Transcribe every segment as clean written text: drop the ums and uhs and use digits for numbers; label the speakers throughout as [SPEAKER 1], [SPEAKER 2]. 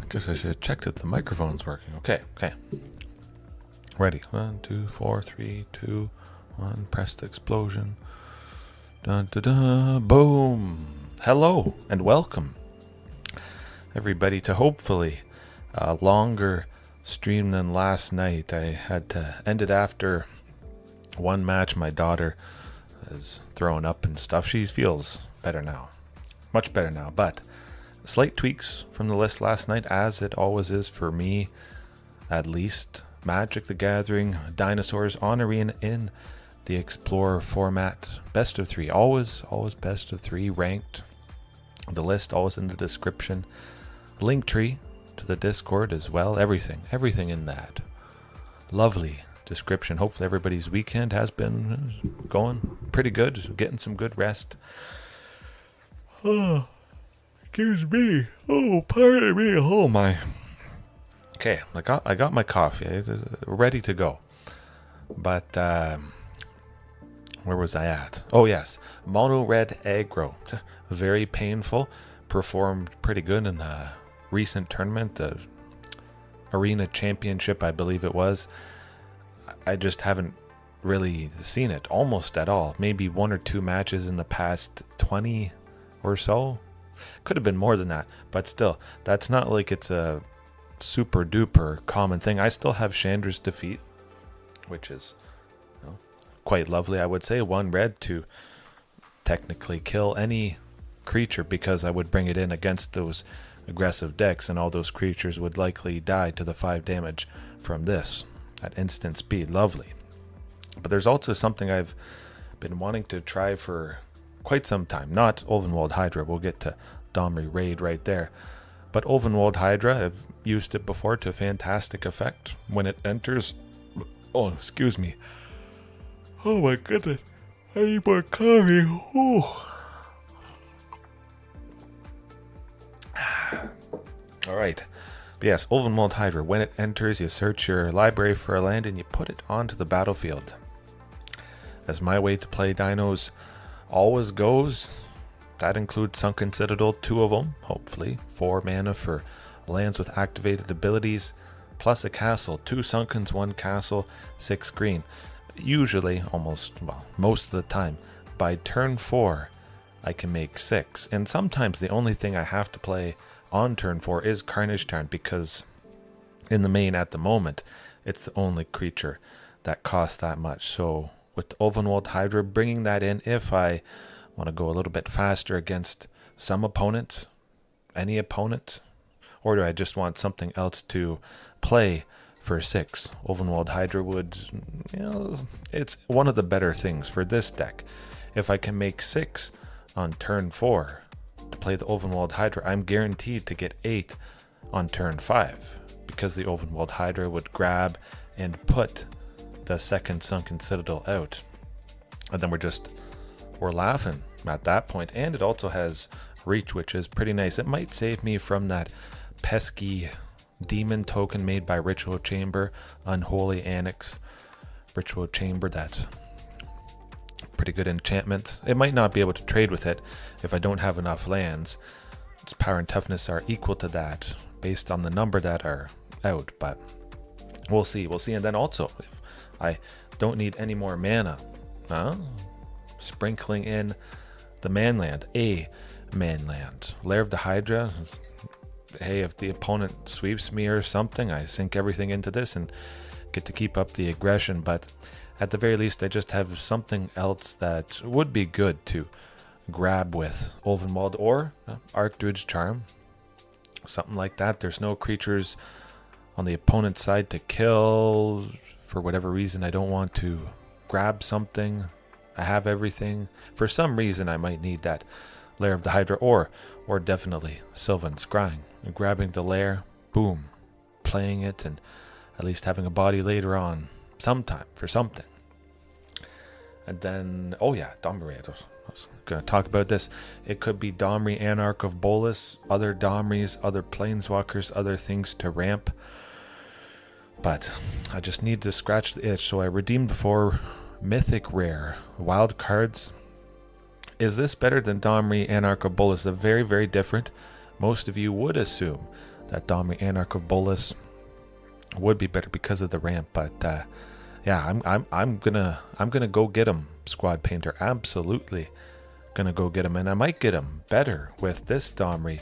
[SPEAKER 1] Guess I should have checked if the microphone's working. Okay. Ready. 1, 2, 4, 3, 2, 1. Press the explosion. Dun, dun, dun, boom. Hello and welcome, everybody, to hopefully a longer stream than last night. I had to end it after one match. My daughter is throwing up and stuff. She feels better now. Much better now, but slight tweaks from the list last night, as it always is for me, at least. Magic the Gathering, Dinosaurs on Arena in the Explorer format. Best of 3, always best of 3 ranked. The list always in the description. Linktree to the Discord as well. Everything in that lovely description. Hopefully everybody's weekend has been going pretty good, getting some good rest. Oh, excuse me. Oh, pardon me. Oh my. Okay, I got my coffee. It's ready to go. But where was I at? Oh yes, mono red aggro. Very painful. Performed pretty good in a recent tournament, the Arena Championship, I believe it was. I just haven't really seen it almost at all. Maybe 1 or 2 matches in the past 20 or so. Could have been more than that, but still, that's not like it's a super duper common thing. I still have Chandra's defeat, which is quite lovely, I would say. 1 red to technically kill any creature, because I would bring it in against those aggressive decks, and all those creatures would likely die to the 5 damage from this at instant speed. Lovely. But there's also something I've been wanting to try for quite some time. Not Ulvenwald Hydra, we'll get to Domri Rade right there, but Ulvenwald Hydra, I've used it before to fantastic effect when it enters. Oh, excuse me. Oh my goodness, I need more coffee. Oh. Alright, but yes, Ulvenwald Hydra, when it enters, you search your library for a land and you put it onto the battlefield. As my way to play dinos always goes, that includes Sunken Citadel, 2 of them, hopefully, 4 mana for lands with activated abilities, plus a castle, 2 Sunkens, 1 castle, 6 green. Usually, most of the time, by turn 4, I can make 6, and sometimes the only thing I have to play on turn 4 is Carnage Tyrant, because in the main at the moment, it's the only creature that costs that much. So with the Ulvenwald Hydra, bringing that in if I want to go a little bit faster against some opponent, any opponent, or do I just want something else to play for 6? Ulvenwald Hydra would, it's one of the better things for this deck. If I can make 6 on turn 4 to play the Ulvenwald Hydra, I'm guaranteed to get 8 on turn 5, because the Ulvenwald Hydra would grab and put the second Sunken Citadel out, and then we're laughing at that point. And it also has reach, which is pretty nice. It might save me from that pesky demon token made by Ritual Chamber, Unholy Annex Ritual Chamber. That's pretty good enchantment. It might not be able to trade with it if I don't have enough lands. Its power and toughness are equal to that based on the number that are out, but we'll see. And then also, if I don't need any more mana, sprinkling in the manland, a manland, Lair of the Hydra. Hey, if the opponent sweeps me or something, I sink everything into this and get to keep up the aggression. But at the very least, I just have something else that would be good to grab with Ulvenwald, or Archdruid's Charm, something like that. There's no creatures on the opponent's side to kill. For whatever reason, I don't want to grab something. I have everything. For some reason, I might need that Lair of the Hydra, or definitely Sylvan Scrying. And grabbing the Lair, boom, playing it, and at least having a body later on, sometime, for something. And then, oh yeah, Domri Rade. I was going to talk about this. It could be Domri, Anarch of Bolas, other Domris, other Planeswalkers, other things to ramp. But I just need to scratch the itch, so I redeemed 4 Mythic Rare wild cards. Is this better than Domri, Anarch of Bolas? They're very, very different. Most of you would assume that Domri Anarch of Bolas would be better because of the ramp, but yeah, I'm gonna go get him, Squad Painter. Absolutely gonna go get him, and I might get him better with this Domri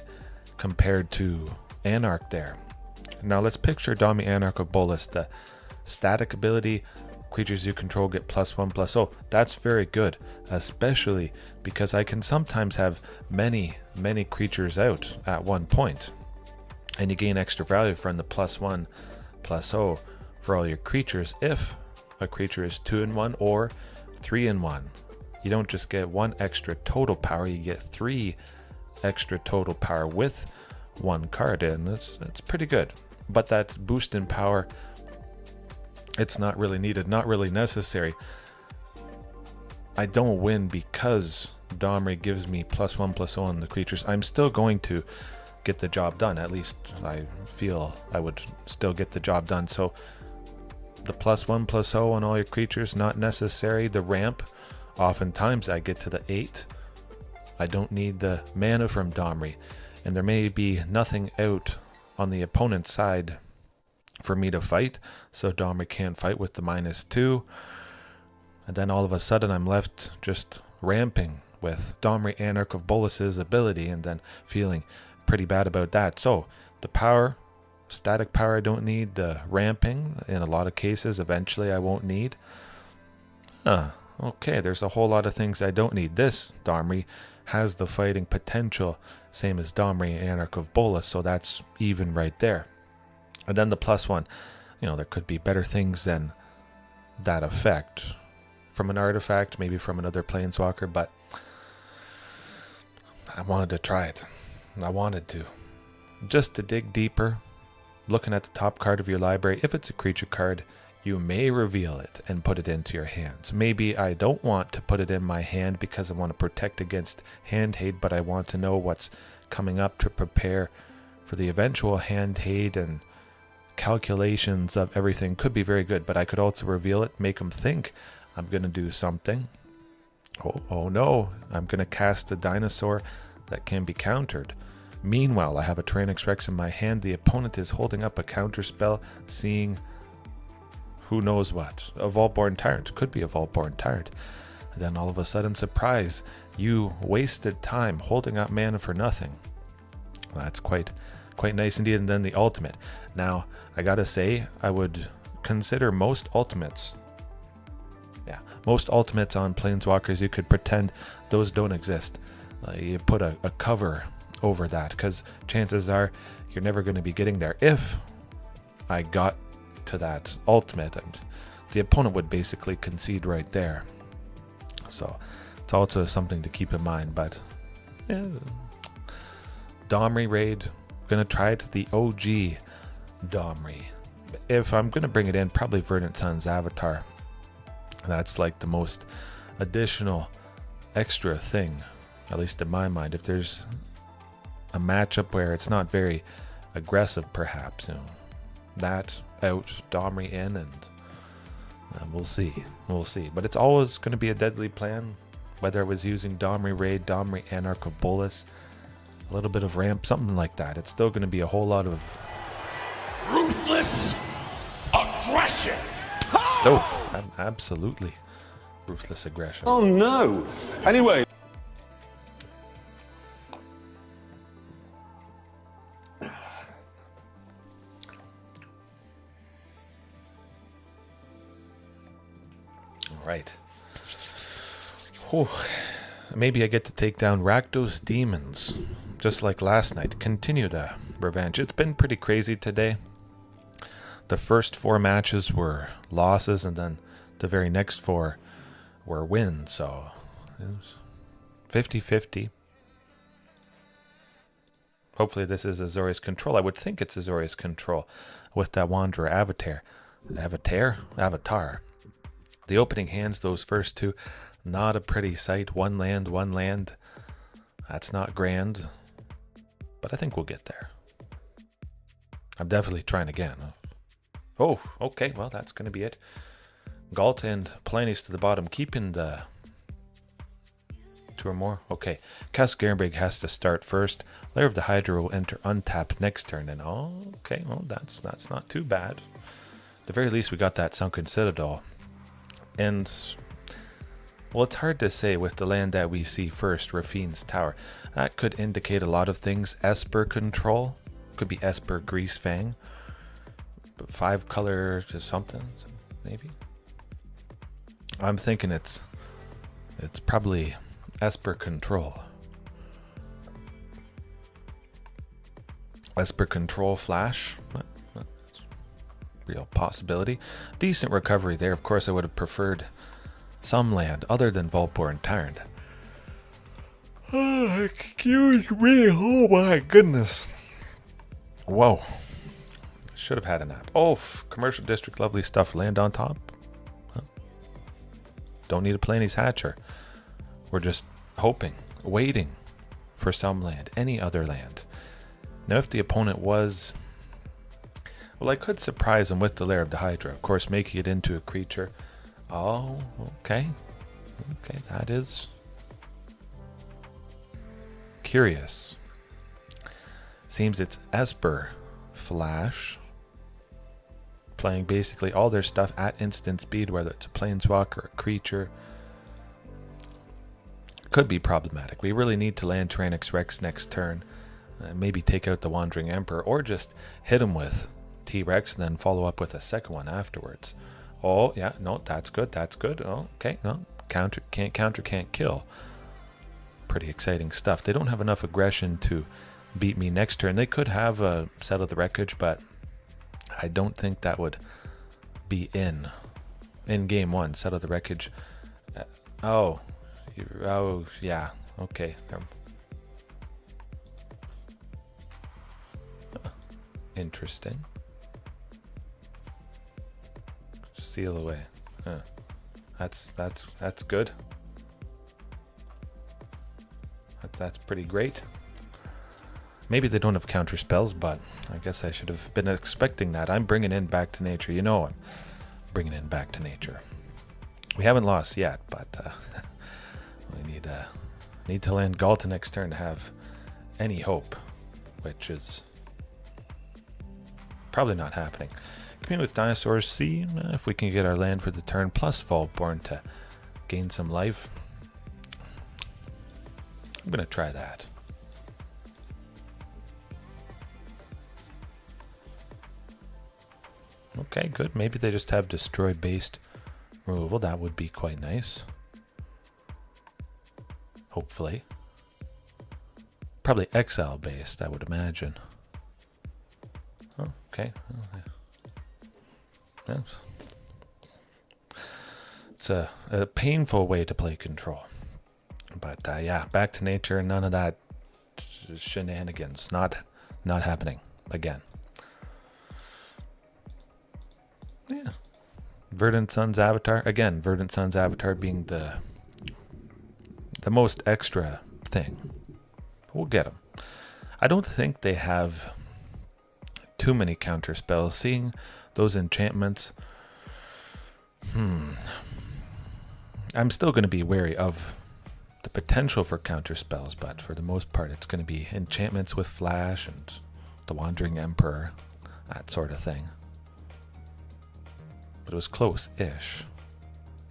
[SPEAKER 1] compared to Anarch there. Now let's picture Domri Anarch of Bolas. The static ability, creatures you control get +1/+0. That's very good, especially because I can sometimes have many creatures out at one point, and you gain extra value from the +1/+0 for all your creatures if a creature is 2-in-1 or 3-in-1. You don't just get 1 extra total power, you get 3 extra total power with 1 card, and it's pretty good. But that boost in power, it's not really needed, not really necessary. I don't win because Domri gives me +1/+0 on the creatures. I'm still going to get the job done. At least I feel I would still get the job done. So the +1/+0 on all your creatures, not necessary. The ramp, oftentimes I get to the 8. I don't need the mana from Domri, and there may be nothing out on the opponent's side for me to fight, so Domri can't fight with the -2, and then all of a sudden I'm left just ramping with Domri Anarch of Bolas's ability, and then feeling pretty bad about that. So the power, static power I don't need, the ramping in a lot of cases eventually I won't need. Okay, there's a whole lot of things I don't need. This Domri has the fighting potential, same as Domri Anarch of Bolas, so that's even right there. And then the +1, you know, there could be better things than that effect from an artifact, maybe from another planeswalker, but I wanted to try it. I wanted to. Just to dig deeper, looking at the top card of your library, if it's a creature card, you may reveal it and put it into your hands. Maybe I don't want to put it in my hand because I want to protect against hand hate, but I want to know what's coming up to prepare for the eventual hand hate, and calculations of everything could be very good, but I could also reveal it, make them think I'm going to do something. Oh no, I'm going to cast a dinosaur that can be countered. Meanwhile, I have a Tyrranax Rex in my hand. The opponent is holding up a counter spell, seeing who knows what. A Vaultborn Tyrant. Could be a Vaultborn Tyrant. And then all of a sudden, surprise, you wasted time holding up mana for nothing. That's quite nice indeed. And then the ultimate. Now, I gotta say, I would consider most ultimates. Yeah, most ultimates on Planeswalkers, you could pretend those don't exist. You put a cover over that, because chances are you're never going to be getting there. If I got to that ultimate, and the opponent would basically concede right there. So it's also something to keep in mind. But yeah, Domri Rade, gonna try it, the OG Domri. If I'm gonna bring it in, probably Verdant Sun's Avatar. That's like the most additional extra thing, at least in my mind. If there's a matchup where it's not very aggressive, perhaps, you know, that out, Domri in, and we'll see. But it's always going to be a deadly plan, whether it was using Domri Rade, Domri Anarch of Bolas, a little bit of ramp, something like that. It's still going to be a whole lot of
[SPEAKER 2] ruthless aggression.
[SPEAKER 1] Oh, absolutely ruthless aggression.
[SPEAKER 2] Oh no. Anyway.
[SPEAKER 1] Right. Whew. Maybe I get to take down Rakdos Demons, just like last night. Continue the revenge. It's been pretty crazy today. The first 4 matches were losses, and then the very next 4 were wins. So it was 50-50. Hopefully this is Azorius Control. I would think it's Azorius Control with that Wanderer Avatar. Avatar. The opening hands, those first 2, not a pretty sight. 1 land, 1 land. That's not grand, but I think we'll get there. I'm definitely trying again. Oh, okay, well, that's going to be it. Ghalta and Palani's to the bottom, keeping the 2 or more? Okay. Castle Garenbrig has to start first. Lair of the Hydra will enter untapped next turn. And okay, well, that's not too bad. At the very least, we got that Sunken Citadel. And, well, it's hard to say with the land that we see first, Rafine's Tower. That could indicate a lot of things. Esper control. Could be Esper Greasefang. But 5 color to something, maybe. I'm thinking it's probably Esper control. Esper control flash. That's a real possibility. Decent recovery there. Of course, I would have preferred some land other than Vaultborn Tyrant. Oh, excuse me. Oh my goodness. Whoa. Should have had a nap. Oh, commercial district, lovely stuff. Land on top. Huh. Don't need a Palani's Hatcher. We're just hoping, waiting for some land, any other land. Now, if the opponent was... Well, I could surprise him with the Lair of the Hydra. Of course, making it into a creature. Oh, okay. Okay, that is... curious. Seems it's Esper Flash. Playing basically all their stuff at instant speed, whether it's a planeswalker or a creature. Could be problematic. We really need to land Tyrranax Rex next turn. Maybe take out the Wandering Emperor, or just hit him with T-Rex and then follow up with a second one afterwards. Oh, yeah, no, that's good, that's good. Oh, okay, no, counter, can't kill. Pretty exciting stuff. They don't have enough aggression to beat me next turn. They could have a Settle the Wreckage, but I don't think that would be in game 1. Settle the Wreckage. Oh, yeah, okay. Interesting. Seal away. Huh. That's good. That's pretty great. Maybe they don't have counter spells, but I guess I should have been expecting that. I'm bringing in Back to Nature. You know I'm bringing in Back to Nature. We haven't lost yet, but we need to land Ghalta next turn to have any hope, which is probably not happening. Commune with Dinosaurs. See if we can get our land for the turn plus Vaultborn to gain some life. I'm going to try that. Okay, good. Maybe they just have destroy-based removal. That would be quite nice. Hopefully. Probably exile-based, I would imagine. Oh, okay. Yeah. It's a painful way to play control. But yeah, Back to Nature, none of that shenanigans. Not happening again. Yeah. Verdant Sun's Avatar. Again, Verdant Sun's Avatar being the most extra thing. We'll get them. I don't think they have too many counter spells. Seeing those enchantments, I'm still going to be wary of the potential for counter spells, but for the most part it's going to be enchantments with flash and the Wandering Emperor, that sort of thing. But it was close-ish.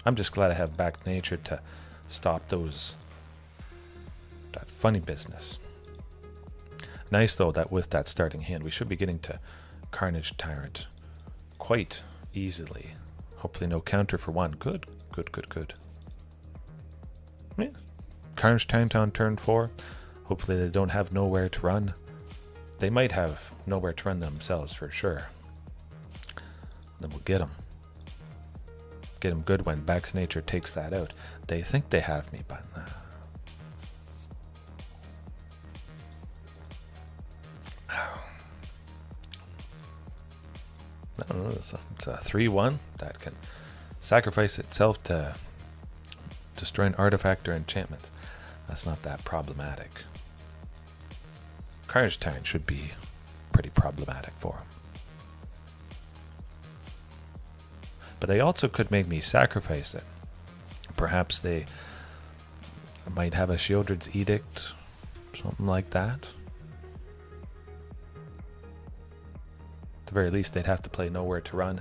[SPEAKER 1] I'm just glad I have Back to Nature to stop that funny business. Nice though that with that starting hand we should be getting to Carnage Tyrant quite easily. Hopefully no counter for one. Good. Yeah. Carnage Tyrant on turn 4. Hopefully they don't have nowhere to run. They might have nowhere to run themselves for sure. Then we'll get them. Get them good when Back to Nature takes that out. They think they have me, but no, it's a 3-1 that can sacrifice itself to destroy an artifact or enchantment. That's not that problematic. Carnage Tyrant should be pretty problematic for him. But they also could make me sacrifice it. Perhaps they Might have a Shieldred's Edict, something like that. At the very least, they'd have to play Nowhere to Run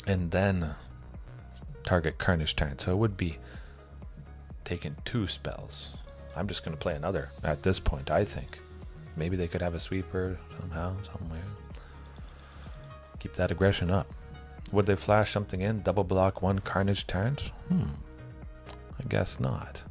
[SPEAKER 1] and then target Carnage Tyrant. So it would be taking 2 spells. I'm just going to play another at this point, I think. Maybe they could have a sweeper somehow, somewhere. Keep that aggression up. Would they flash something in? Double block 1 Carnage Tyrant? I guess not.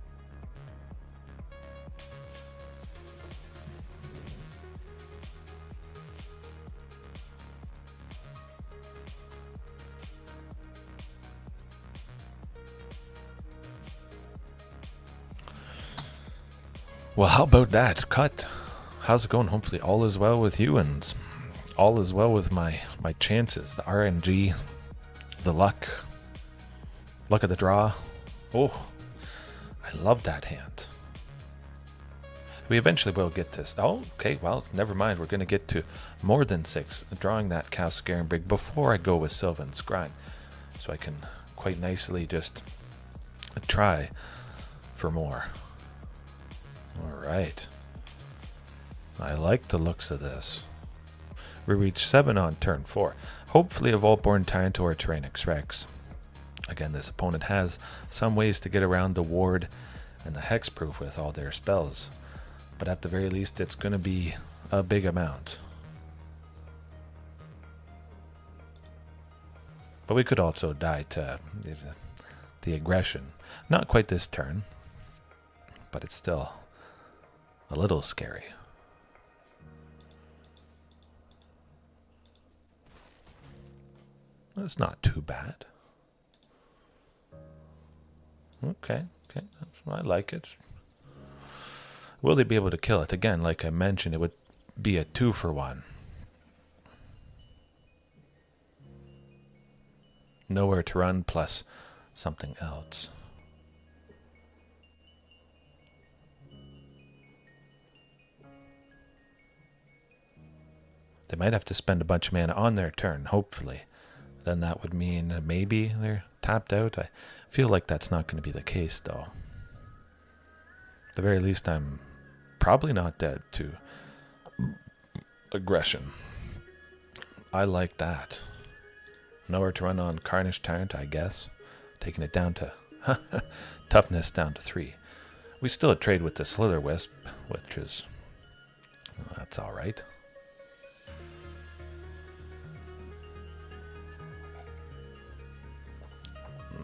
[SPEAKER 1] Well, how about that? Cut. How's it going? Hopefully all is well with you and all is well with my chances. The RNG, the luck of the draw. Oh, I love that hand. We eventually will get this. Oh, okay, well, never mind. We're going to get to more than 6. Drawing that Castle Garenbrig before I go with Sylvan Scrying. So I can quite nicely just try for more. Alright. I like the looks of this. We reach 7 on turn 4. Hopefully a Vaultborn Tyrant or a Tyrranax Rex. Again, this opponent has some ways to get around the ward and the hexproof with all their spells. But at the very least, it's going to be a big amount. But we could also die to the aggression. Not quite this turn, but it's still a little scary. It's not too bad. Okay, I like it. Will they be able to kill it? Again, like I mentioned, it would be a 2-for-1. Nowhere to Run plus something else. They might have to spend a bunch of mana on their turn, hopefully. Then that would mean maybe they're tapped out. I feel like that's not going to be the case, though. At the very least, I'm probably not dead to aggression. I like that. Nowhere to Run on Carnage Tyrant, I guess. Taking it down to toughness down to 3. We still trade with the Slither Wisp, which is... well, that's alright.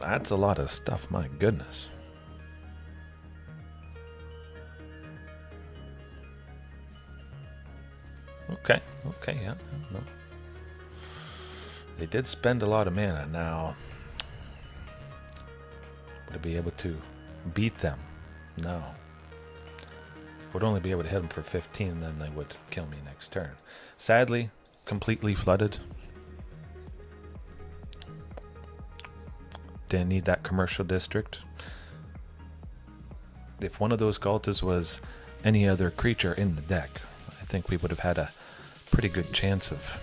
[SPEAKER 1] That's a lot of stuff, my goodness. Okay, yeah, no. They did spend a lot of mana. Now, would I be able to beat them? No. Would only be able to hit them for 15, then they would kill me next turn. Sadly, completely flooded. Didn't need that commercial district. If one of those Ghaltas was any other creature in the deck, I think we would have had a pretty good chance of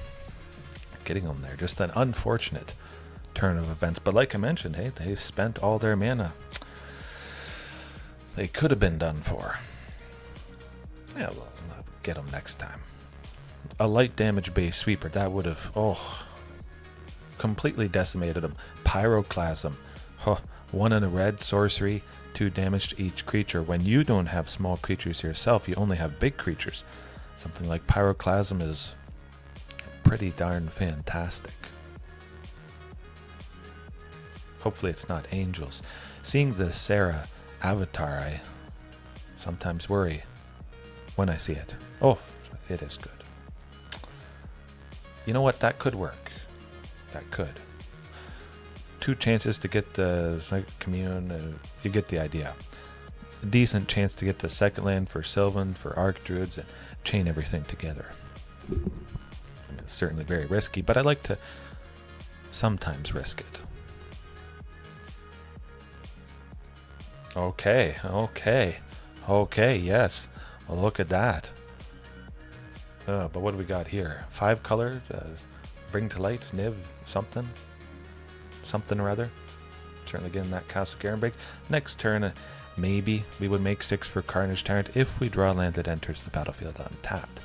[SPEAKER 1] getting them there. Just an unfortunate turn of events. But like I mentioned, hey, they spent all their mana. They could have been done for. Yeah, well, I'll get them next time. A light damage base sweeper, that would have, completely decimated them. Pyroclasm. 1 in a red, sorcery, 2 damage to each creature. When you don't have small creatures yourself, you only have big creatures. Something like Pyroclasm is pretty darn fantastic. Hopefully it's not angels. Seeing the Sarah avatar, I sometimes worry when I see it. Oh, it is good. You know what? That could work. That could. 2 chances to get the Commune. You get the idea. A decent chance to get the second land for Sylvan, for Archdruids, and chain everything together. It's certainly very risky, but I like to sometimes risk it. Okay, yes. Well, look at that. But what do we got here? 5 color, bring to light, Niv, something or other. Certainly getting that Castle Garenbrig. Next turn, maybe we would make 6 for Carnage Tyrant if we draw a land that enters the battlefield untapped.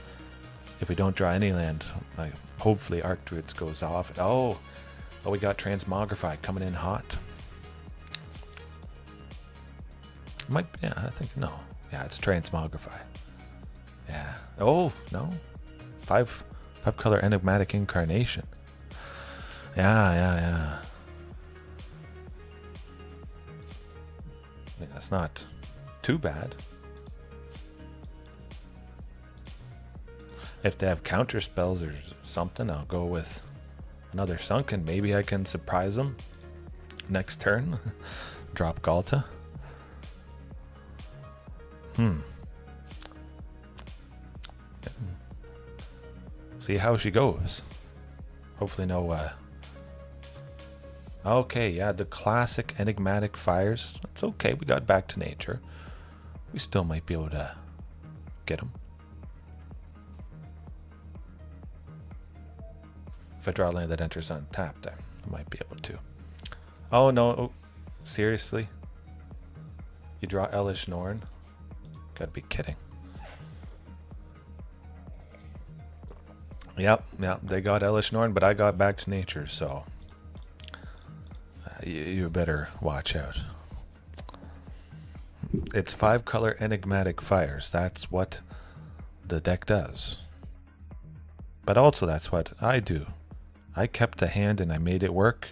[SPEAKER 1] If we don't draw any land, like, hopefully Archdruid goes off. Oh, we got Transmogrify coming in hot. Yeah, I think, no. Yeah, it's Transmogrify. Yeah. Oh, no. 5 color Enigmatic Incarnation. Yeah. I mean, that's not too bad. If they have counter spells or something, I'll go with another Sunken. Maybe I can surprise them next turn. Drop Ghalta. See how she goes. Hopefully no okay, yeah, the classic Enigmatic fires. It's okay, we got back to nature. We still might be able to get them. If I draw a land that enters untapped, I might be able to. Oh no, oh, seriously? You draw Elish Norn? Gotta be kidding. Yep, they got Elish Norn, but I got back to nature, so you better watch out. It's 5 color Enigmatic fires. That's what the deck does. But also that's what I do. I kept the hand and I made it work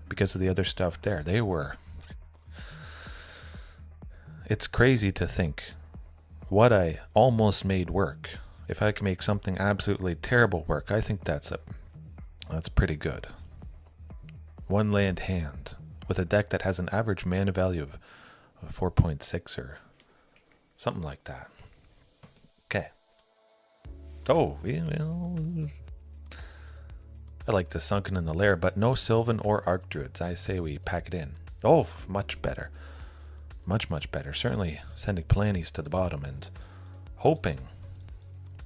[SPEAKER 1] because of the other stuff there. It's crazy to think what I almost made work. If I can make something absolutely terrible work, I think that's pretty good. 1 land hand with a deck that has an average mana value of 4.6 or something like that. Okay. Oh, I like the Sunken in the Lair, but no Sylvan or Archdruids. I say we pack it in. Oh, much better. Much better. Certainly sending Palanis to the bottom and hoping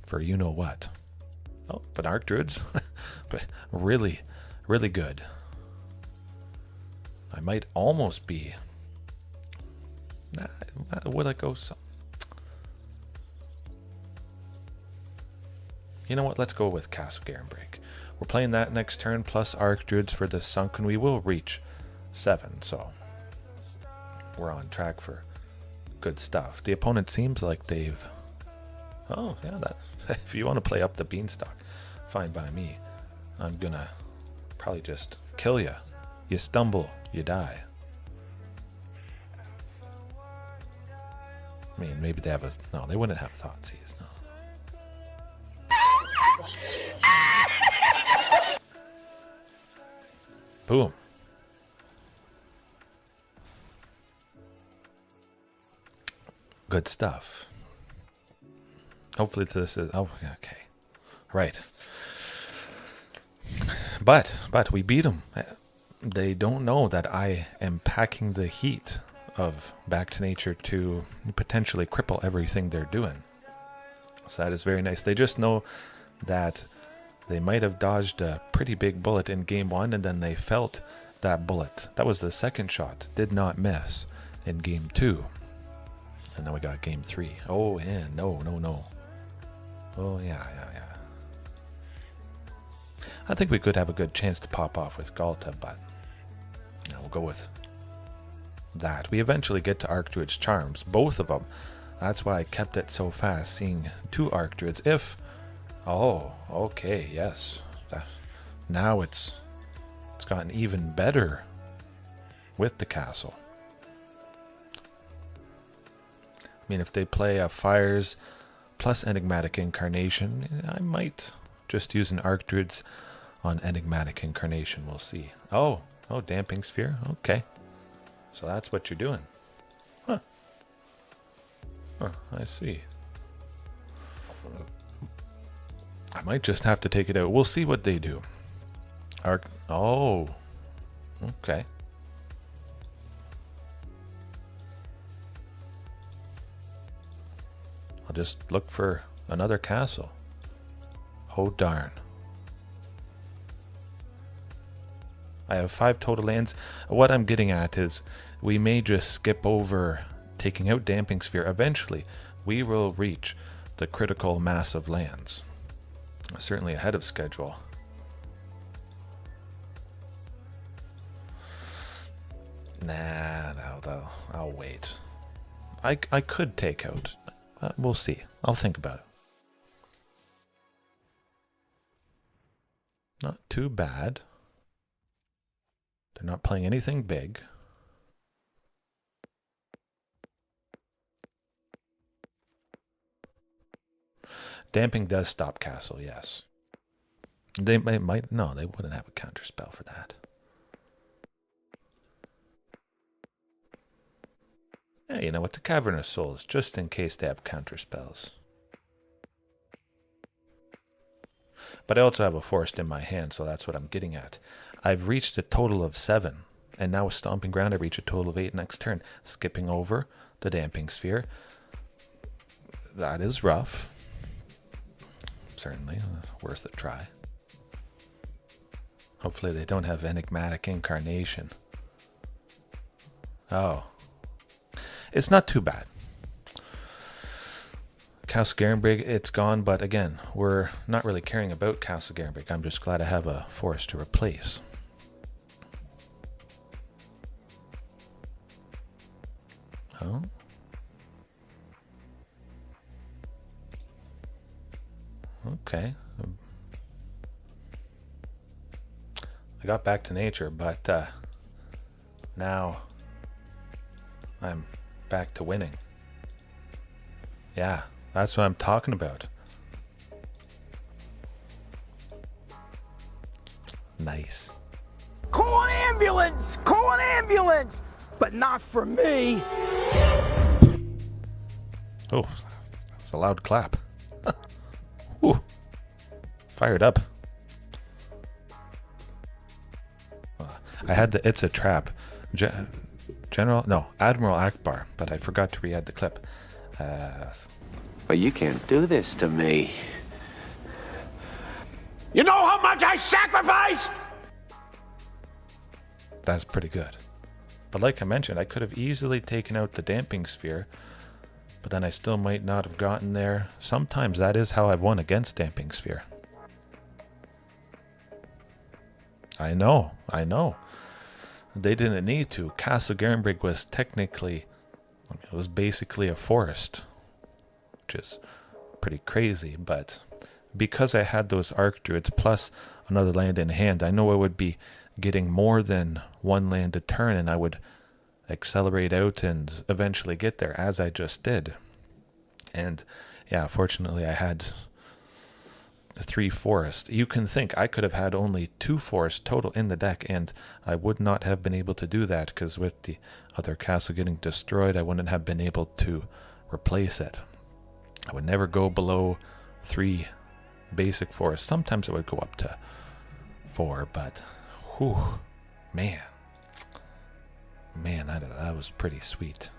[SPEAKER 1] for you know what. Oh, but Archdruids, but really good. I might almost be. Would I go so? You know what? Let's go with Castle Garenbrig. We're playing that next turn plus Archdruids for the Sunken. We will reach 7, so we're on track for good stuff. The opponent seems like they've. Oh yeah, that. If you want to play up the beanstalk, fine by me. I'm gonna probably just kill you. You stumble, you die. I mean, maybe they have no, they wouldn't have Thoughtseize, no. Boom. Good stuff. Hopefully this is... Oh, okay. Right. But we beat them. They don't know that I am packing the heat of Back to Nature to potentially cripple everything they're doing. So that is very nice. They just know that they might have dodged a pretty big bullet in game 1, and then they felt that bullet. That was the second shot. Did not miss in game 2. And then we got game 3. Oh, and no. Oh, yeah. I think we could have a good chance to pop off with Ghalta, but we'll go with that. We eventually get to Archdruid's Charms, both of them. That's why I kept it so fast, seeing 2 Archdruids. Oh, okay, yes. Now it's gotten even better with the castle. I mean, if they play a Fires plus Enigmatic Incarnation, I might just use an Archdruids on Enigmatic Incarnation. We'll see. Oh, Damping Sphere. Okay. So that's what you're doing. Huh, I see. I might just have to take it out. We'll see what they do. Oh. Okay. I'll just look for another castle. Oh, darn. I have 5 total lands. What I'm getting at is we may just skip over taking out Damping Sphere, eventually we will reach the critical mass of lands. Certainly ahead of schedule. Nah, I'll wait. I could take out. We'll see. I'll think about it. Not too bad. They're not playing anything big. Damping does stop castle, yes. They might no, they wouldn't have a counter spell for that. Yeah, you know what? The Cavern of Souls, just in case they have counter spells. But I also have a forest in my hand, so that's what I'm getting at. I've reached a total of 7, and now with Stomping Ground I reach a total of 8 next turn, skipping over the Damping Sphere. That is rough. Certainly worth a try. Hopefully they don't have Enigmatic Incarnation. Oh. It's not too bad. Castle Garenbrig, it's gone, but again, we're not really caring about Castle Garenbrig. I'm just glad I have a forest to replace. Oh? Okay. I got back to nature, but now I'm back to winning. Yeah, that's what I'm talking about. Nice.
[SPEAKER 3] Call an ambulance! Call an ambulance! But not for me!
[SPEAKER 1] Oh, that's a loud clap. Ooh, fired up. I had the It's a Trap. Admiral Akbar, but I forgot to re-add the clip.
[SPEAKER 4] But you can't do this to me.
[SPEAKER 2] You know how much I sacrificed?
[SPEAKER 1] That's pretty good. But like I mentioned, I could have easily taken out the Damping Sphere, but then I still might not have gotten there. Sometimes that is how I've won against Damping Sphere. I know. They didn't need to. Castle Garenbrig was technically, it was basically a forest, which is pretty crazy, but because I had those Archdruids plus another land in hand, I know I would be getting more than one land a turn, and I would accelerate out and eventually get there, as I just did. And yeah, fortunately I had 3 forests. You can think I could have had only 2 forests total in the deck, and I would not have been able to do that, because with the other castle getting destroyed, I wouldn't have been able to replace it. I would never go below 3 basic forests. Sometimes it would go up to 4, but whew, man, that was pretty sweet.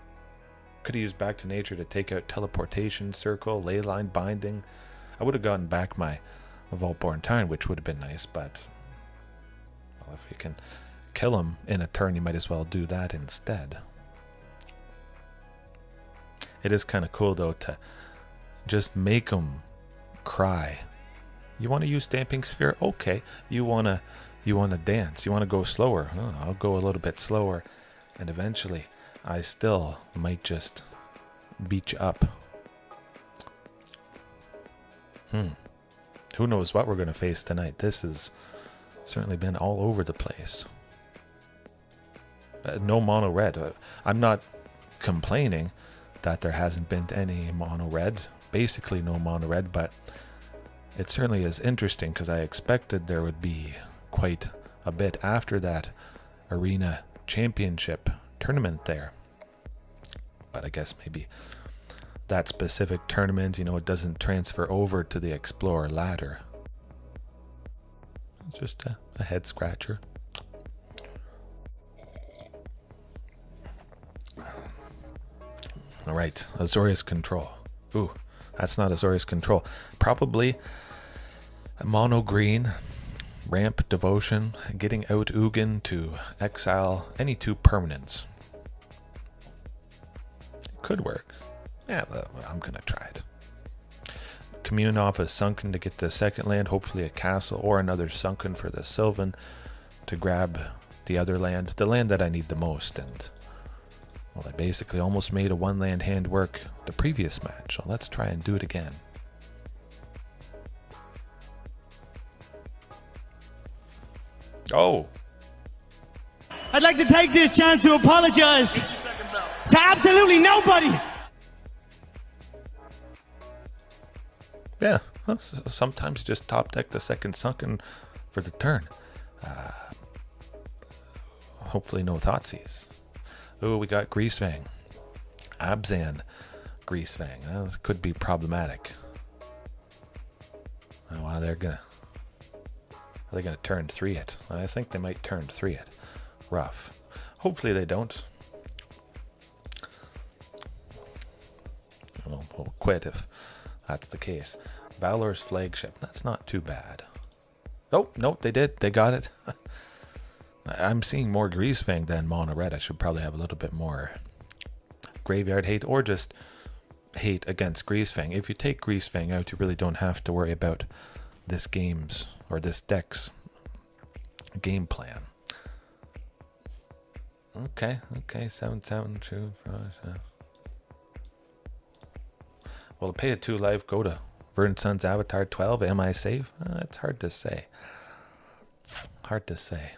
[SPEAKER 1] Could have used Back to Nature to take out Teleportation Circle, Leyline Binding. I would have gotten back my Vaultborn Tyrant, which would have been nice, but well, if you can kill him in a turn, you might as well do that instead. It is kind of cool, though, to just make him cry. You want to use Damping Sphere? Okay. You want to dance. You want to go slower? Oh, I'll go a little bit slower, and eventually I still might just beat you up. Who knows what we're going to face tonight? This has certainly been all over the place. No mono red. I'm not complaining that there hasn't been any mono red. Basically no mono red, but it certainly is interesting because I expected there would be quite a bit after that Arena Championship tournament there. But I guess maybe that specific tournament, it doesn't transfer over to the Explorer ladder. It's just a head scratcher. All right, Azorius Control. Ooh, that's not Azorius Control. Probably a mono green, ramp Devotion, getting out Ugin to exile any 2 permanents. Could work. Yeah, well, I'm going to try it. Commune off a Sunken to get the second land, hopefully a castle or another Sunken for the Sylvan to grab the other land, the land that I need the most. And, well, I basically almost made a one land hand work the previous match, so let's try and do it again. Oh!
[SPEAKER 5] I'd like to take this chance to apologize to absolutely nobody.
[SPEAKER 1] Yeah, well, sometimes just top deck the second Sunken for the turn. Hopefully no Thoughtseize. Oh, we got Greasefang. Abzan Greasefang. That could be problematic. Oh, wow, are they gonna turn 3 it? I think they might turn 3 it. Rough. Hopefully they don't. We'll quit if that's the case. Valor's Flagship. That's not too bad. Oh, nope, they did. They got it. I'm seeing more Greasefang than Mono Red. I should probably have a little bit more graveyard hate or just hate against Greasefang. If you take Greasefang out, you really don't have to worry about this game's or this deck's game plan. Okay, 7/7 2 5. Well, pay a 2 life, go to Verdant Sun's Avatar 12. Am I safe? It's hard to say. Hard to say.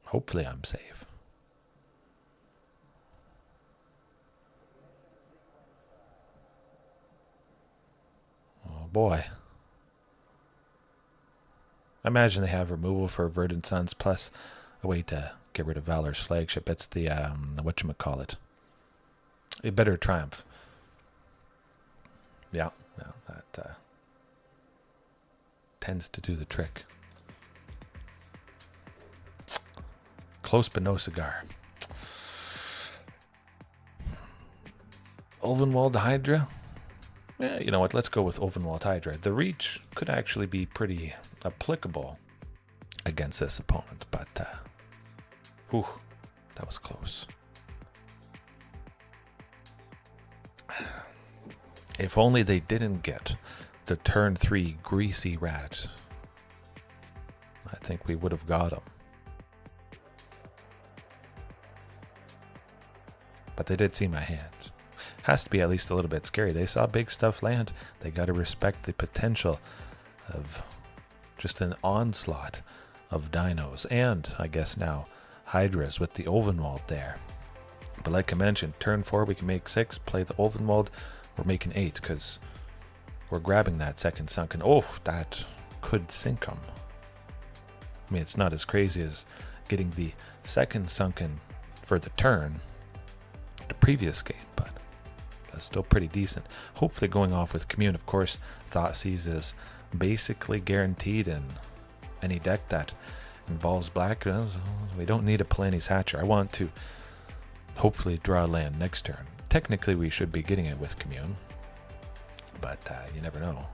[SPEAKER 1] Hopefully I'm safe. Oh boy. I imagine they have removal for Verdant Suns plus a way to get rid of Valor's Flagship. It's the, whatchamacallit. A better Triumph. Yeah, that tends to do the trick. Close but no cigar. Ulvenwald Hydra. Yeah, you know what? Let's go with Ulvenwald Hydra. The reach could actually be pretty applicable against this opponent, but whew, that was close. If only they didn't get the turn 3 Greasy Rat. I think we would have got him. But they did see my hand. Has to be at least a little bit scary. They saw big stuff land. They got to respect the potential of just an onslaught of dinos. And I guess now Hydras with the Ulvenwald there. But like I mentioned, turn 4 we can make 6. Play the Ulvenwald. We're making 8 because we're grabbing that second Sunken. Oh, that could sink them. I mean, it's not as crazy as getting the second Sunken for the turn the previous game, but that's still pretty decent. Hopefully going off with Commune, of course, Thoughtseize is basically guaranteed in any deck that involves black. We don't need a Palani's Hatcher. I want to hopefully draw land next turn. Technically, we should be getting it with Commune, but you never know.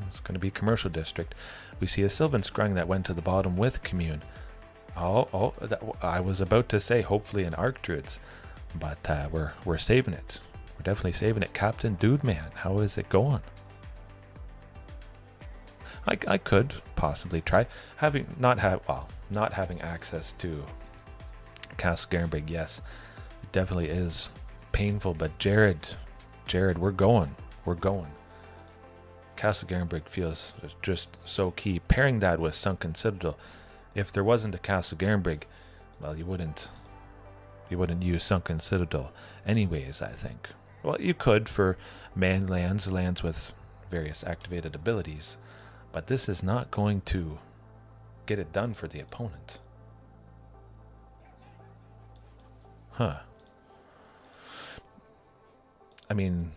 [SPEAKER 1] It's going to be Commercial District. We see a Sylvan Scrying that went to the bottom with Commune. I was about to say hopefully an Archdruids, but we're saving it. We're definitely saving it. Captain Dude Man, how is it going? I could possibly try not having access to Castle Garenbrig. Yes, it definitely is painful. But Jared, we're going. Castle Garenbrig feels just so key. Pairing that with Sunken Citadel. If there wasn't a Castle Garenbrig, well, you wouldn't use Sunken Citadel anyways, I think. Well, you could for lands with various activated abilities, but this is not going to get it done for the opponent. Huh. I mean,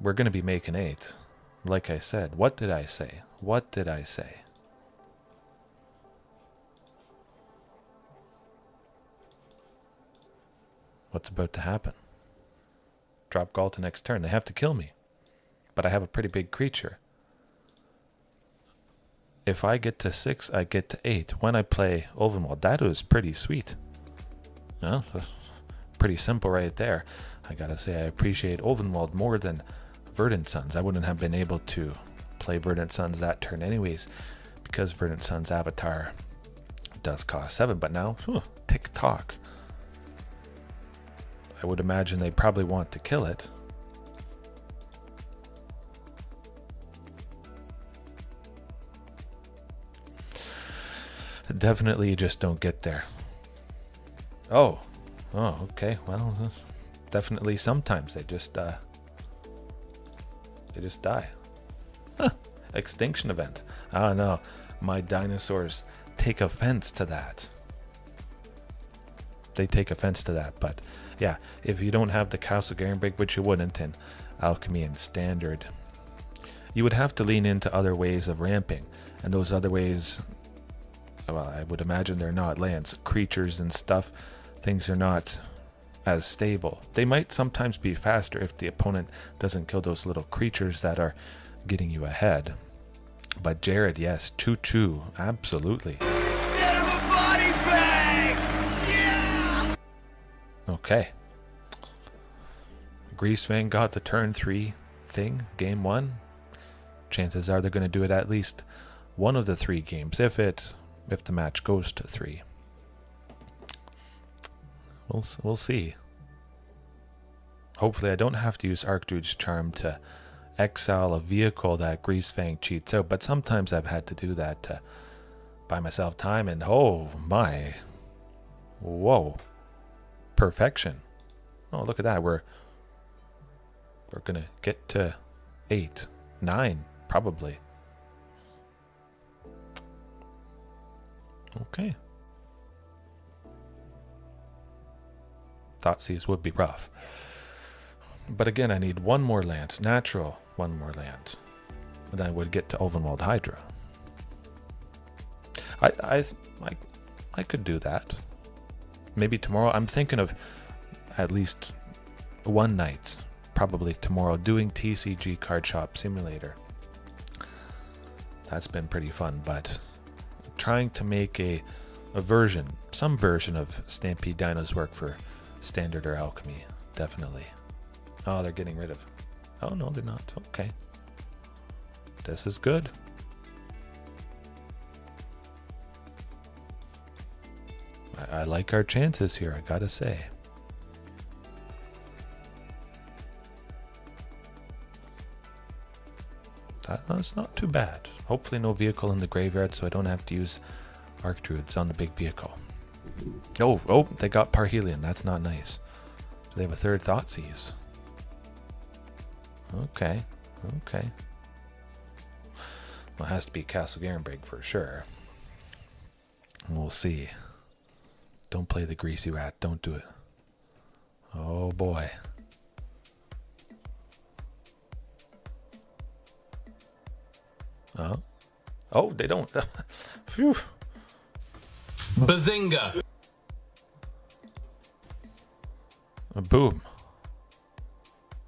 [SPEAKER 1] we're going to be making 8. Like I said, what did I say? What's about to happen? Drop Ghalta next turn. They have to kill me. But I have a pretty big creature. if I get to 6, I get to 8. When I play Ulvenwald, that was pretty sweet. Well, pretty simple right there. I gotta say, I appreciate Ulvenwald more than Verdant Suns. I wouldn't have been able to play Verdant Suns that turn anyways, because Verdant Suns avatar does cost 7, but now, tick-tock. I would imagine they probably want to kill it. Definitely you just don't get there. Oh, okay. Well, this definitely sometimes they just die. Huh. Extinction event. Oh no, my dinosaurs take offense to that. They take offense to that, but yeah, if you don't have the Castle Garenbrig, which you wouldn't in Alchemy and Standard, you would have to lean into other ways of ramping, and those other ways, well, I would imagine they're not lands, creatures and stuff. Things are not as stable. They might sometimes be faster if the opponent doesn't kill those little creatures that are getting you ahead. But Jared, yes, choo-choo, absolutely.
[SPEAKER 2] Get him a body bag! Yeah!
[SPEAKER 1] Okay. Greasefang got the turn 3 thing, game 1. Chances are they're going to do it at least one of the 3 games, if the match goes to 3. We'll see. Hopefully I don't have to use Archdruid's Charm to exile a vehicle that Greasefang cheats out, but sometimes I've had to do that to buy myself time, and oh my. Whoa. Perfection. Oh, look at that. We're gonna get to 8, 9, probably. Okay. Thoughtseize would be rough. But again, I need one more land. Natural, one more land. And then I would get to Ulvenwald Hydra. I could do that. Maybe tomorrow. I'm thinking of at least one night, probably tomorrow, doing TCG Card Shop Simulator. That's been pretty fun, but trying to make some version of Stampede Dinos work for Standard or Alchemy, definitely. Oh, they're getting rid of... Oh, no, they're not. Okay. This is good. I like our chances here, I gotta say. That's not too bad. Hopefully no vehicle in the graveyard, so I don't have to use Archdruids on the big vehicle. Oh, they got Parhelion. That's not nice. Do they have a third Thoughtseize? Okay. Well, it has to be Castle Garenbrig for sure. We'll see. Don't play the greasy rat. Don't do it. Oh boy. Oh, they don't. Phew.
[SPEAKER 6] Bazinga!
[SPEAKER 1] Boom.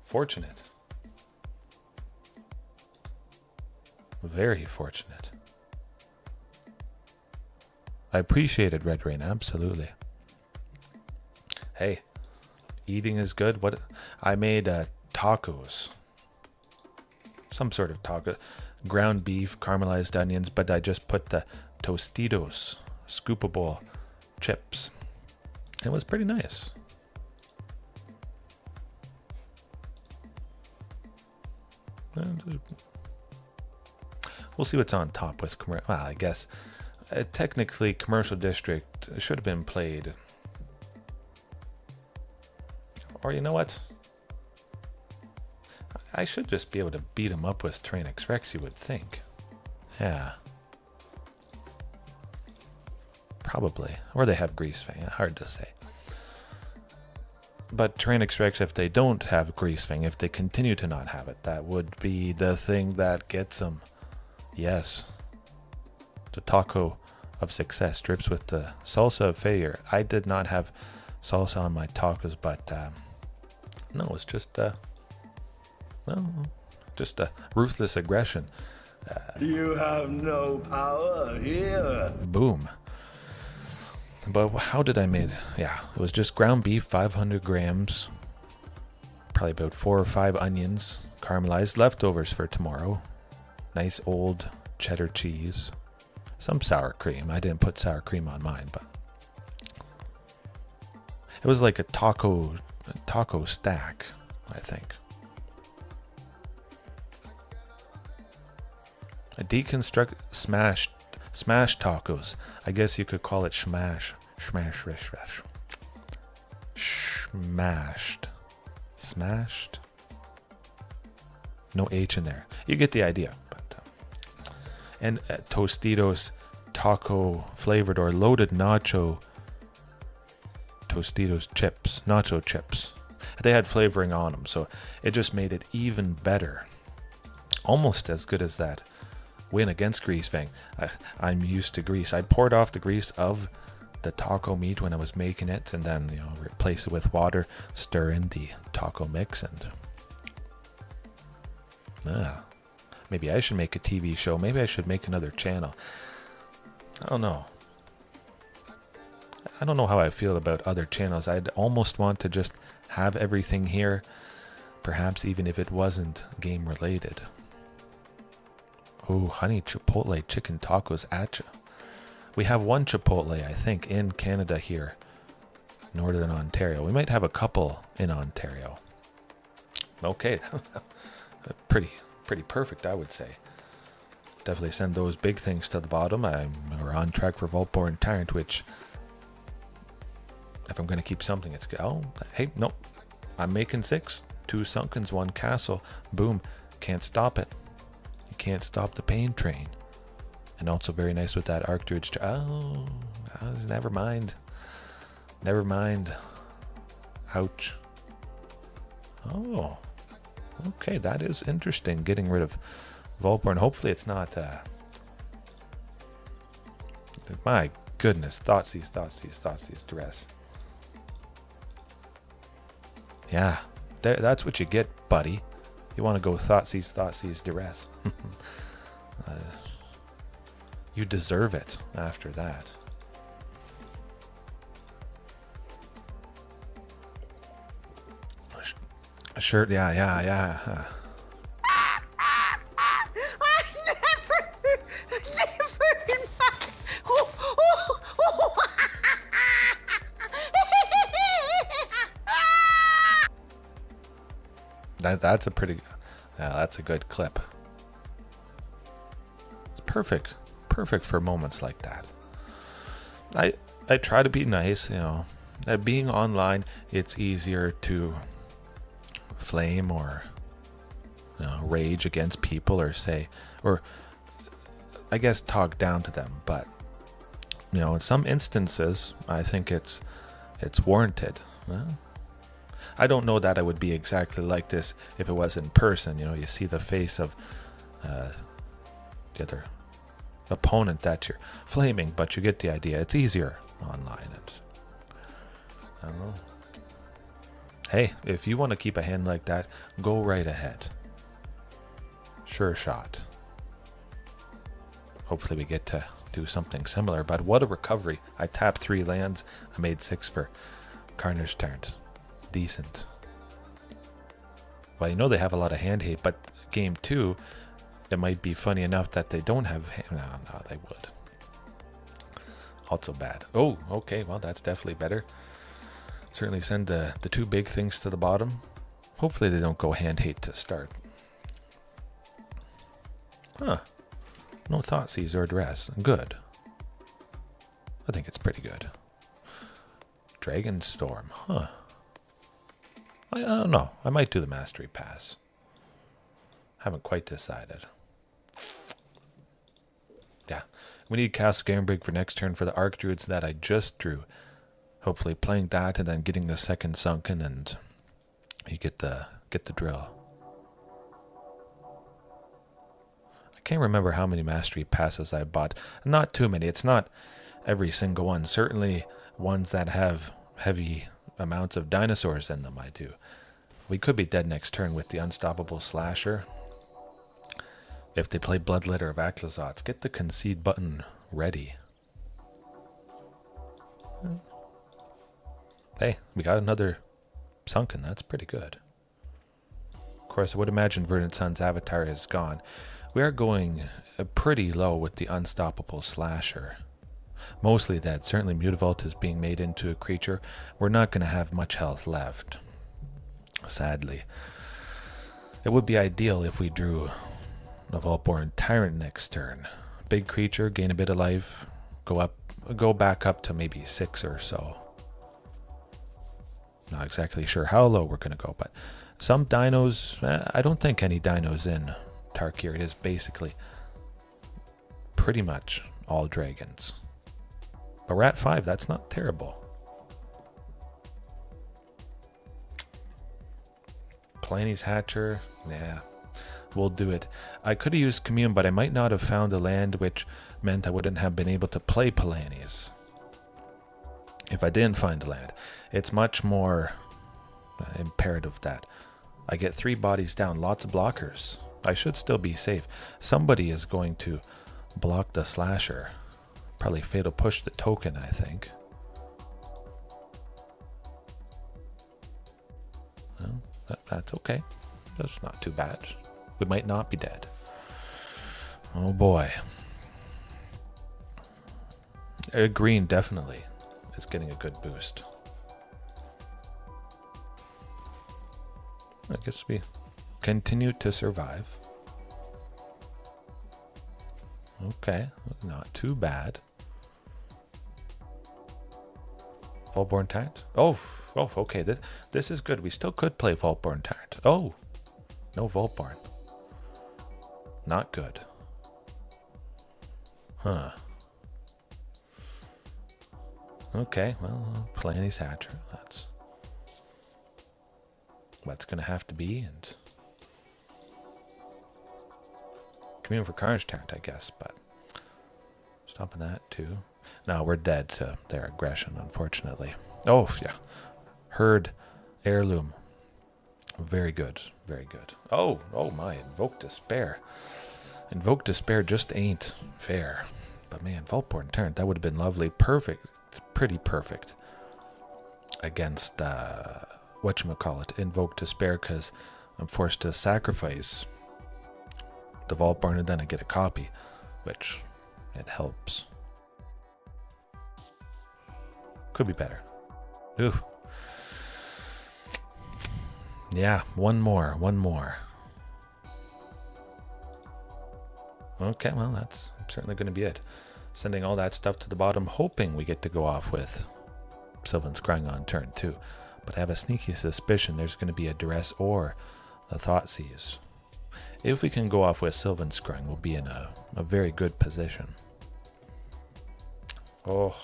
[SPEAKER 1] Fortunate. Very fortunate. I appreciated Red Rain, absolutely. Hey, eating is good. What I made tacos. Some sort of taco. Ground beef, caramelized onions, but I just put the Tostitos scoopable chips. It was pretty nice. We'll see what's on top with well, I guess technically Commercial District should have been played. Or you know what? I should just be able to beat him up with Tyrranax Rex, you would think. Yeah. Probably. Or they have Greasefang. Hard to say. But Tyrranax Rex, if they don't have Greasefang, if they continue to not have it, that would be the thing that gets them. Yes. The taco of success drips with the salsa of failure. I did not have salsa on my tacos, but no, it's just just a ruthless aggression.
[SPEAKER 2] You have no power here.
[SPEAKER 1] Boom. But how did I make? Yeah, it was just ground beef, 500 grams. Probably about 4 or 5 onions, caramelized leftovers for tomorrow. Nice old cheddar cheese. Some sour cream. I didn't put sour cream on mine, but it was like a taco stack, I think. A deconstruct smashed tacos. I guess you could call it smashed. No H in there. You get the idea. But and Tostitos taco flavored or loaded nacho Tostitos chips, nacho chips. They had flavoring on them, so it just made it even better. Almost as good as that win against Greasefang. I'm used to grease. I poured off the grease of the taco meat when I was making it, and then replace it with water, stir in the taco mix, and maybe I should make a TV show. Maybe I should make another channel. I don't know. I don't know how I feel about other channels. I'd almost want to just have everything here, perhaps even if it wasn't game related. Oh, honey chipotle chicken tacos at ya. We have one Chipotle, I think, in Canada here, Northern Ontario. We might have a couple in Ontario. Okay, pretty perfect, I would say. Definitely send those big things to the bottom. We're on track for Vaultborn Tyrant, which, if I'm going to keep something, it's... Oh, hey, nope. I'm making 6. 2 Sunkens, 1 Castle. Boom. Can't stop it. You can't stop the pain train. And also very nice with that Archdruid. Oh, never mind. Never mind. Ouch. Oh. Okay, that is interesting. Getting rid of Vaultborn. Hopefully it's not... my goodness. Thoughtseize, duress. Yeah. That's what you get, buddy. You want to go Thoughtseize, duress. You deserve it after that. Shirt, yeah.
[SPEAKER 6] Never in my...
[SPEAKER 1] That's a pretty... Yeah, that's a good clip. It's perfect. Perfect for moments like that. I try to be nice, being online, it's easier to flame or rage against people or say, or I guess talk down to them, but in some instances I think it's warranted. I don't know that I would be exactly like this if it was in person. You see the face of the other opponent that you're flaming, but you get the idea. It's easier online. I don't know. Hey, if you want to keep a hand like that, go right ahead. Sure shot. Hopefully we get to do something similar, but what a recovery. I tapped 3 lands. I made 6 for Carnage Tyrant. Decent. Well, they have a lot of hand hate, but game 2, it might be funny enough that they don't have... No, they would. Also bad. Oh, okay. Well, that's definitely better. Certainly send the 2 big things to the bottom. Hopefully they don't go hand hate to start. Huh. No Thoughtseize or duress. Good. I think it's pretty good. Dragon Storm. Huh. I don't know. I might do the Mastery Pass. Haven't quite decided. Yeah. We need Castle Garenbrig for next turn for the Archdruids that I just drew. Hopefully playing that and then getting the second Sunken, and you get the drill. I can't remember how many Mastery Passes I bought. Not too many. It's not every single one. Certainly ones that have heavy amounts of dinosaurs in them, I do. We could be dead next turn with the Unstoppable Slasher. If they play Bloodletter of Aclazotz, get the concede button ready. Hey, we got another Sunken. That's pretty good. Of course, I would imagine Verdant Sun's avatar is gone. We are going pretty low with the Unstoppable Slasher. Mostly dead. Certainly Mutavault is being made into a creature. We're not going to have much health left. Sadly. It would be ideal if we drew a Vaultborn Tyrant next turn. Big creature, gain a bit of life, go back up to maybe 6 or so. Not exactly sure how low we're going to go, but some dinos, I don't think any dinos in Tarkir. It is basically pretty much all dragons. But we're at 5, that's not terrible. Palani's Hatcher, yeah, we'll do it. I could have used Commune, but I might not have found a land, which meant I wouldn't have been able to play Palani's. If I didn't find a land, it's much more imperative that I get 3 bodies down, lots of blockers. I should still be safe. Somebody is going to block the Slasher. Probably Fatal Push the token, I think. Well, that's okay. That's not too bad. We might not be dead. Oh boy. Green definitely is getting a good boost. I guess we continue to survive. Okay, not too bad. Vaultborn Tyrant? Oh, okay. This is good. We still could play Vaultborn Tyrant. Oh, no Vaultborn. Not good. Huh. Okay, well, Palani's Hatcher. That's what's going to have to be. And Commune for Carnage Tyrant, I guess, but stopping that too. No, we're dead to their aggression, unfortunately. Oh, yeah. Herd Heirloom. Very good, very good. Oh my, Invoke Despair. Invoke Despair just ain't fair. But man, Vaultborn Tyrant, that would have been lovely. Perfect, pretty perfect. Against, whatchamacallit, Invoke Despair, because I'm forced to sacrifice the Vaultborn and then I get a copy, which it helps. Could be better. Oof. Yeah, one more. Okay, well, that's certainly going to be it. Sending all that stuff to the bottom, hoping we get to go off with Sylvan Scrying on turn 2. But I have a sneaky suspicion there's going to be a Duress or a Thoughtseize. If we can go off with Sylvan Scrying, we'll be in a very good position. Oh.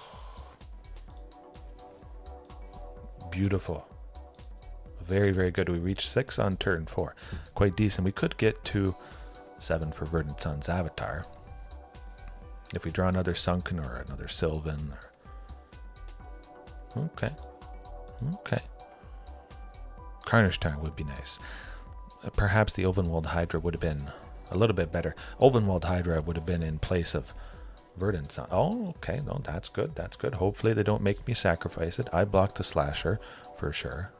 [SPEAKER 1] Beautiful. Very, very good. We reached 6 on turn 4. Quite decent. We could get to 7 for Verdant Sun's avatar. If we draw another Sunken or another Sylvan. Okay. Carnage Tyrant would be nice. Perhaps the Ulvenwald Hydra would have been a little bit better. Ulvenwald Hydra would have been in place of Verdant Sun. Oh, okay. No, that's good. That's good. Hopefully they don't make me sacrifice it. I blocked the Slasher for sure.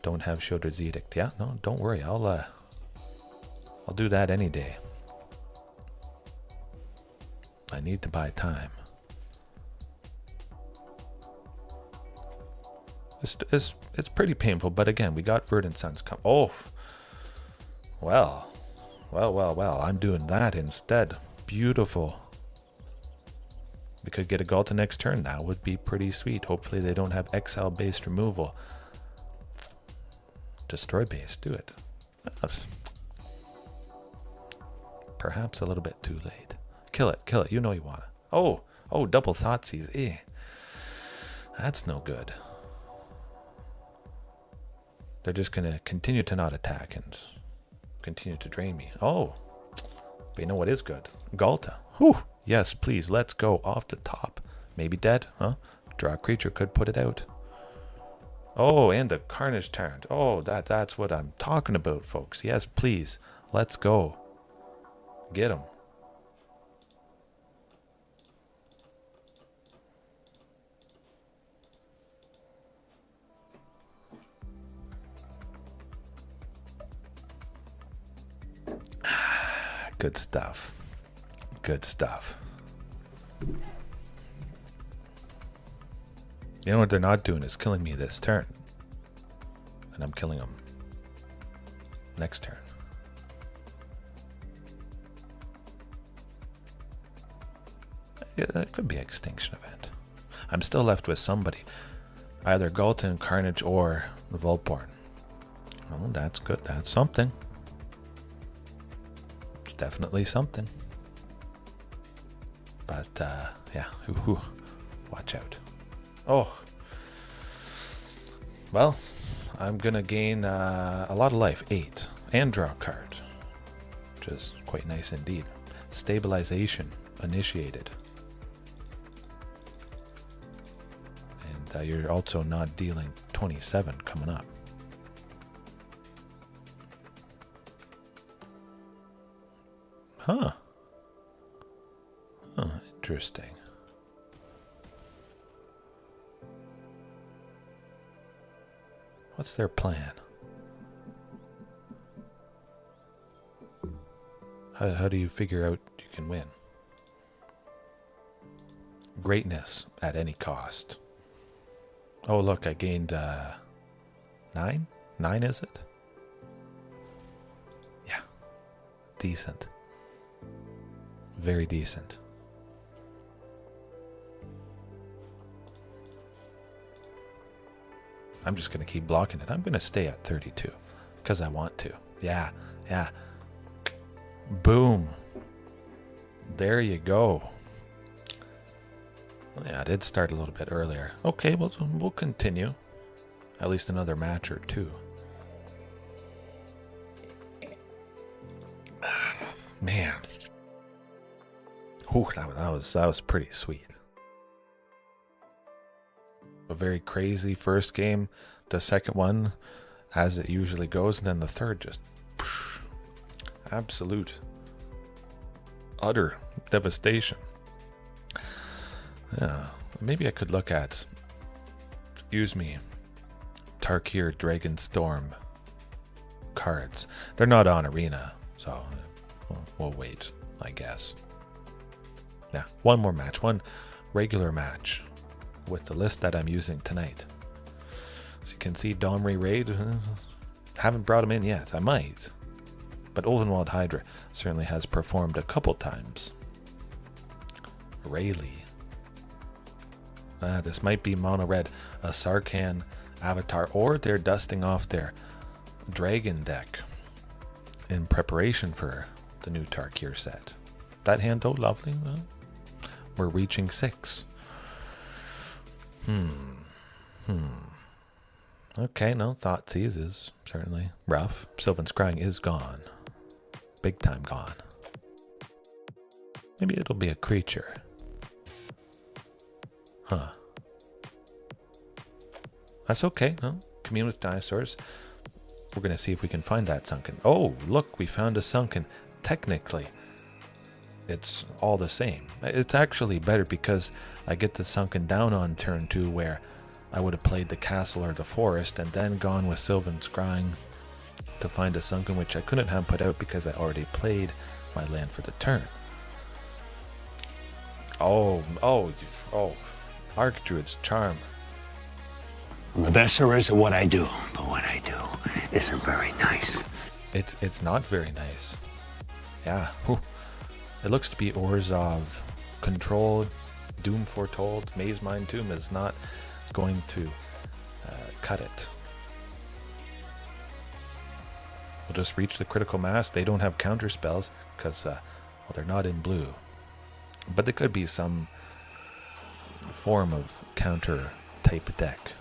[SPEAKER 1] Don't have Shieldred's Edict. Yeah, no, don't worry. I'll do that any day. I need to buy time. It's pretty painful, but again, we got Verdant Sun's come. Oh, well. I'm doing that instead. Beautiful. We could get a Ghalta next turn. That would be pretty sweet. Hopefully they don't have exile-based removal. Destroy-based. Do it. That's perhaps a little bit too late. Kill it. You know you want it. Oh, double Thoughtseize. Eh. That's no good. They're just going to continue to not attack and continue to drain me. Oh. But you know what is good? Ghalta. Whew. Yes, please. Let's go off the top. Maybe dead, huh? Draw a creature could put it out. Oh, and the Carnage Tyrant. Oh, that's what I'm talking about, folks. Yes, please. Let's go. Get him. Good stuff. Good stuff. You know what they're not doing is killing me this turn. And I'm killing them next turn. Yeah, it could be an extinction event. I'm still left with somebody. Either Ghalta and Carnage or the Vaultborn. Oh, that's good. That's something. It's definitely something. But, yeah. Ooh, watch out. Oh. Well, I'm going to gain a lot of life. 8. And draw a card. Which is quite nice indeed. Stabilization initiated. And you're also not dealing 27 coming up. Huh. Huh, interesting. What's their plan? How do you figure out you can win? Greatness at any cost. Oh, look, I gained 9? 9, is it? Yeah. Decent. Very decent. I'm just going to keep blocking it. I'm going to stay at 32 because I want to. Yeah, yeah. Boom. There you go. Well, yeah, I did start a little bit earlier. Okay, well, we'll continue. At least another match or two. Man. Whew, that was pretty sweet. A very crazy first game. The second one, as it usually goes, and then the third just poosh, absolute, utter devastation. Yeah, maybe I could look at, excuse me, Tarkir Dragonstorm cards. They're not on Arena, so we'll wait, I guess. Yeah, one more match, one regular match with the list that I'm using tonight. As you can see, Domri Rade, haven't brought him in yet. I might. But Ulvenwald Hydra certainly has performed a couple times. Rayleigh. This might be mono red, a Sarkhan avatar, or they're dusting off their dragon deck in preparation for the new Tarkir set. That hand, oh lovely. Well, we're reaching 6. Okay, no, Thoughtseize is certainly rough. Sylvan Scrying is gone. Big time gone. Maybe it'll be a creature. Huh. That's okay, no? Commune with Dinosaurs. We're going to see if we can find that Sunken. Oh, look, we found a Sunken. Technically, it's all the same. It's actually better because I get the Sunken down on turn 2 where I would have played the castle or the forest and then gone with Sylvan Scrying to find a Sunken, which I couldn't have put out because I already played my land for the turn. Oh, Archdruid's Charm.
[SPEAKER 7] I'm the best there is at what I do, but what I do isn't very nice.
[SPEAKER 1] It's not very nice. Yeah. Whew. It looks to be Orzhov controlled, Doom foretold. Maze Mine Tomb is not going to cut it. We'll just reach the critical mass. They don't have counter spells because well, they're not in blue. But there could be some form of counter type deck.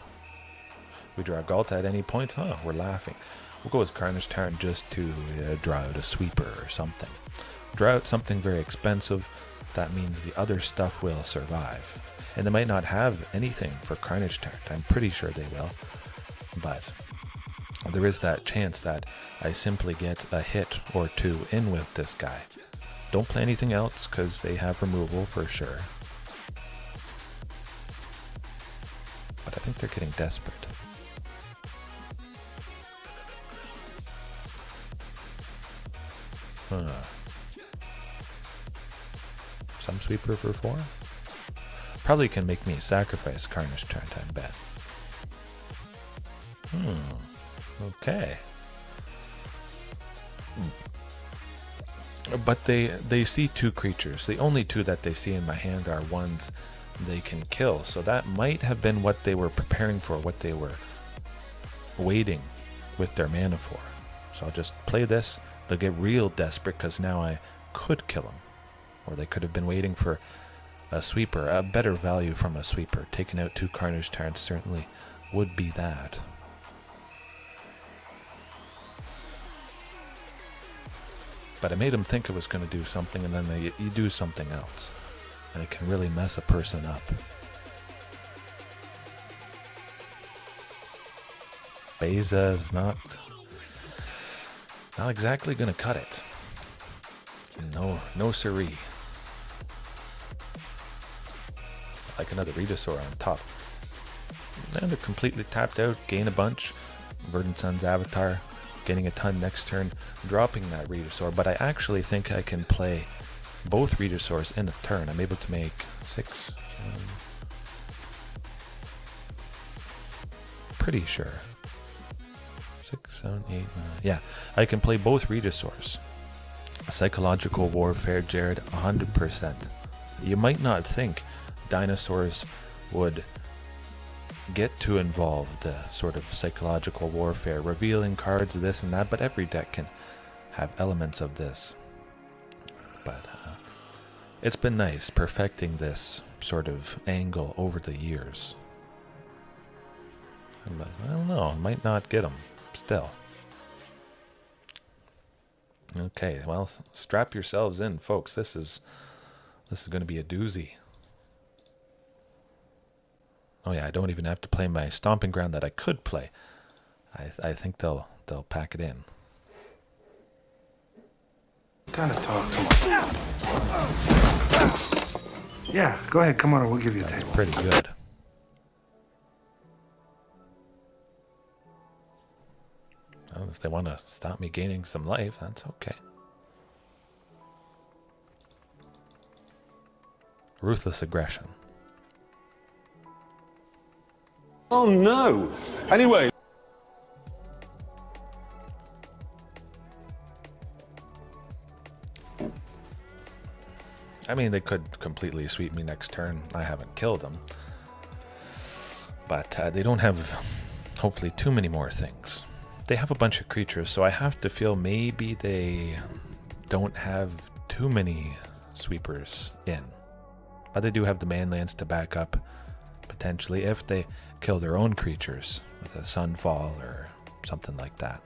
[SPEAKER 1] We draw Ghalta at any point. Huh, we're laughing. We'll go with Carnage Tyrant just to draw out a sweeper or something. Draw out something very expensive. That means the other stuff will survive. And they might not have anything for Carnage Tyrant. I'm pretty sure they will. But there is that chance that I simply get a hit or two in with this guy. Don't play anything else because they have removal for sure. But I think they're getting desperate. Some sweeper for 4? Probably can make me sacrifice Carnage Tyrant, I bet. Okay. But they see 2 creatures. The only 2 that they see in my hand are ones they can kill. So that might have been what they were preparing for, what they were waiting with their mana for. So I'll just play this. They'll get real desperate because now I could kill them. Or they could have been waiting for a sweeper, a better value from a sweeper. Taking out 2 Carnage Tyrants certainly would be that. But I made them think it was going to do something, and then you do something else. And it can really mess a person up. Beza is not exactly going to cut it. No siree. Like another Regisaur on top. And they're completely tapped out, gain a bunch. Verdant Sun's Avatar, getting a ton next turn, dropping that Regisaur. But I actually think I can play both Regisaurs in a turn. I'm able to make 6. Pretty sure. 6, 7, 8, 9. Yeah, I can play both Regisaurs. Psychological warfare, Jared, 100%. You might not think Dinosaurs would get too involved, sort of psychological warfare, revealing cards, this and that, but every deck can have elements of this. But it's been nice perfecting this sort of angle over the years. I don't know, I might not get them still. Okay, well, strap yourselves in, folks. This is going to be a doozy. Oh yeah, I don't even have to play my Stomping Ground that I could play. I think they'll pack it in.
[SPEAKER 8] Kind of talk to him. Yeah, go ahead. Come on, we'll give you a table.
[SPEAKER 1] That's pretty good. Well, if they want to stop me gaining some life, that's okay. Ruthless aggression.
[SPEAKER 9] Oh no! Anyway.
[SPEAKER 1] I mean, they could completely sweep me next turn. I haven't killed them. But they don't have, hopefully, too many more things. They have a bunch of creatures, so I have to feel maybe they don't have too many sweepers in. But they do have the manlands to back up, potentially, if they kill their own creatures with a Sunfall or something like that.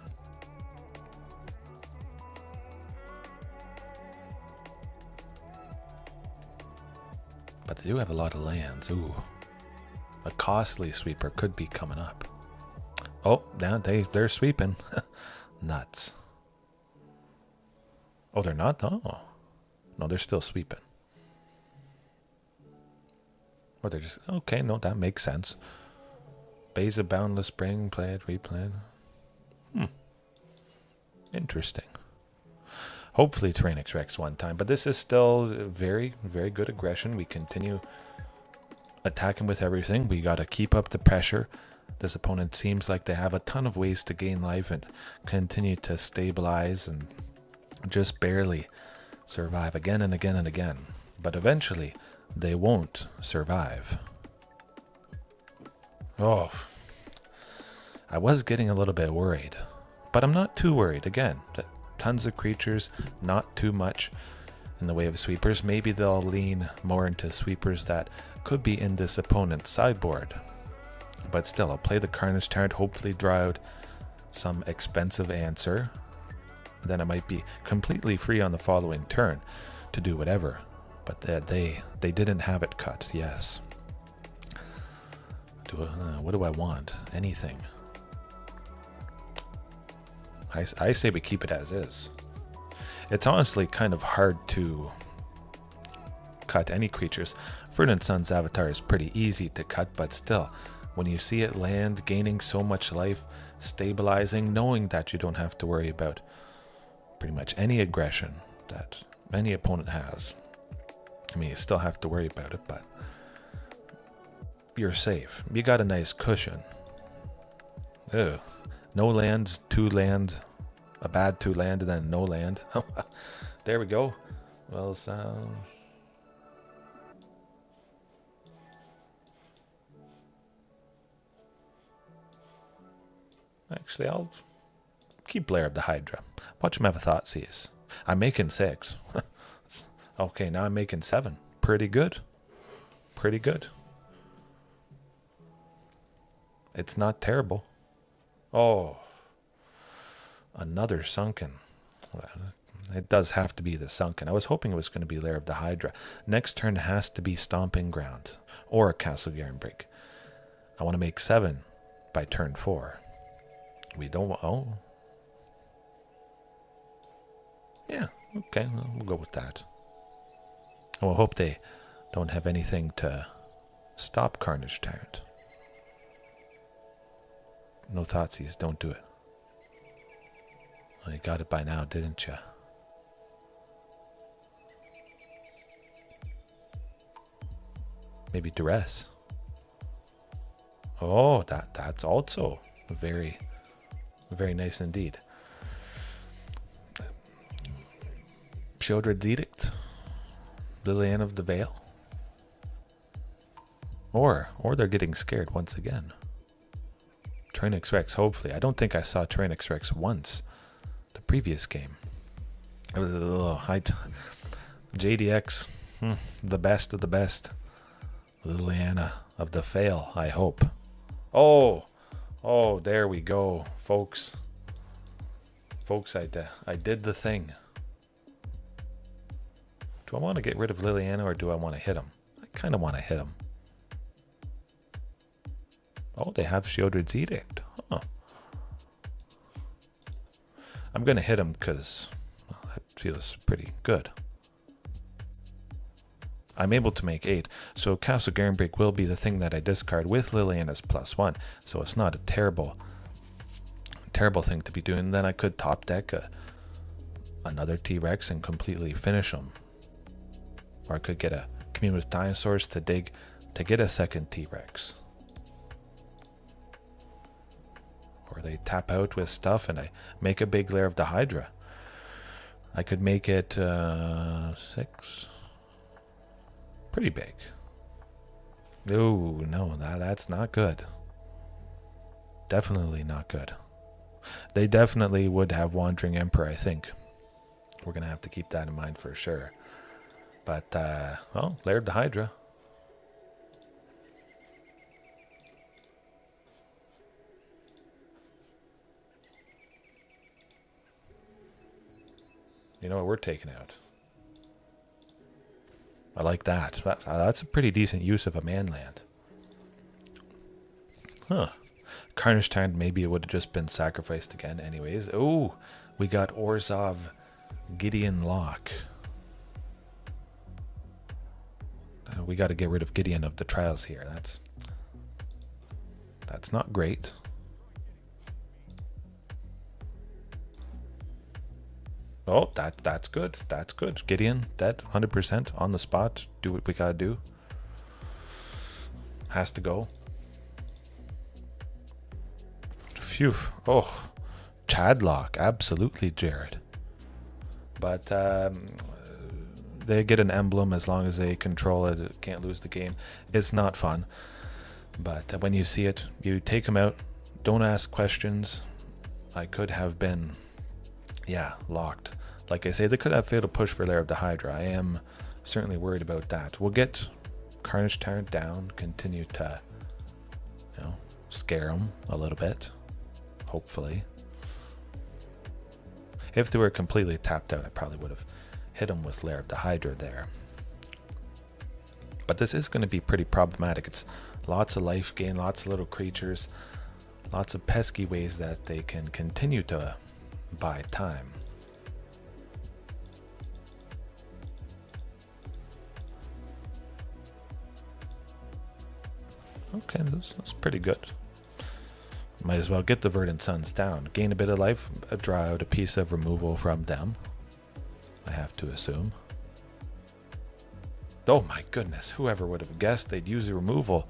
[SPEAKER 1] But they do have a lot of lands. Ooh. A costly sweeper could be coming up. Oh, they're sweeping. Nuts. Oh, they're not? Oh. No, they're still sweeping. Or they're just... Okay, no, that makes sense. Beza Boundless Spring, play it, replay it. Interesting. Hopefully Tyrranax Rex one time. But this is still very, very good aggression. We continue attacking with everything. We got to keep up the pressure. This opponent seems like they have a ton of ways to gain life and continue to stabilize and just barely survive again and again and again. But eventually, they won't survive. Oh, I was getting a little bit worried. But I'm not too worried. Again, tons of creatures, not too much in the way of sweepers. Maybe they'll lean more into sweepers that could be in this opponent's sideboard. But still, I'll play the Carnage Tyrant, hopefully draw out some expensive answer. Then I might be completely free on the following turn to do whatever. But they didn't have it cut, yes. What do I want? Anything. I say we keep it as is. It's honestly kind of hard to cut any creatures. Verdant Sun's avatar is pretty easy to cut, but still, when you see it land, gaining so much life, stabilizing, knowing that you don't have to worry about pretty much any aggression that any opponent has. I mean, you still have to worry about it, but you're safe. You got a nice cushion. Ew. No land, 2 land, a bad 2 land, and then no land. There we go. Well, actually, I'll keep Lair of the Hydra. Watch him have a Thoughtseize. I'm making 6. Okay, now I'm making 7. Pretty good. Pretty good. It's not terrible. Oh. Another Sunken. It does have to be the Sunken. I was hoping it was going to be Lair of the Hydra. Next turn has to be Stomping Ground. Or Castle Garenbrig. I want to make 7 by turn 4. We don't want... Oh. Yeah, okay, we'll go with that. I will hope they don't have anything to stop Carnage Tyrant. No Thoughtseize, don't do it. Well, you got it by now, didn't you? Maybe Duress. Oh, that's also very nice indeed. Sheoldred's Edict, Liliana of the Veil, or they're getting scared once again. Tyrranax Rex, hopefully. I don't think I saw Tyrranax Rex once the previous game. It was JDX, the best of the best. Liliana of the Veil, I hope. Oh, there we go, folks. Folks, I did the thing. Do I want to get rid of Liliana or do I want to hit him? I kind of want to hit him. Oh, they have Sheoldred's Edict. Huh. I'm going to hit him because that feels pretty good. I'm able to make 8, so Castle Garenbrig will be the thing that I discard with Liliana's +1, so it's not a terrible thing to be doing. Then I could top deck another T-Rex and completely finish him. Or I could get a Commune with Dinosaurs to dig to get a second T-Rex. Or they tap out with stuff and I make a big Lair of the Hydra. I could make it 6. Pretty big. Oh, no, that's not good. Definitely not good. They definitely would have Wandering Emperor, I think. We're going to have to keep that in mind for sure. But, well, Lair of the Hydra. You know what we're taking out? I like that. That's a pretty decent use of a manland. Huh. Carnage Tyrant, maybe it would have just been sacrificed again anyways. Oh, we got Orzhov Gideon Lock. We got to get rid of Gideon of the Trials here. That's not great. Oh, that's good. That's good. Gideon, dead, 100% on the spot. Do what we gotta do. Has to go. Phew. Oh, Chadlock, absolutely, Jared. But they get an emblem as long as they control it. Can't lose the game. It's not fun. But when you see it, you take them out. Don't ask questions. I could have been... yeah, locked. Like I say, they could have failed to push for Lair of the Hydra. I am certainly worried about that. We'll get Carnage Tyrant down, continue to, you know, scare him a little bit, hopefully. If they were completely tapped out, I probably would have hit him with Lair of the Hydra there. But this is going to be pretty problematic. It's lots of life gain, lots of little creatures, lots of pesky ways that they can continue to buy time. Okay, that's pretty good. Might as well get the Verdant Suns down. Gain a bit of life, draw out a piece of removal from them. I have to assume. Oh my goodness, whoever would have guessed they'd use the removal.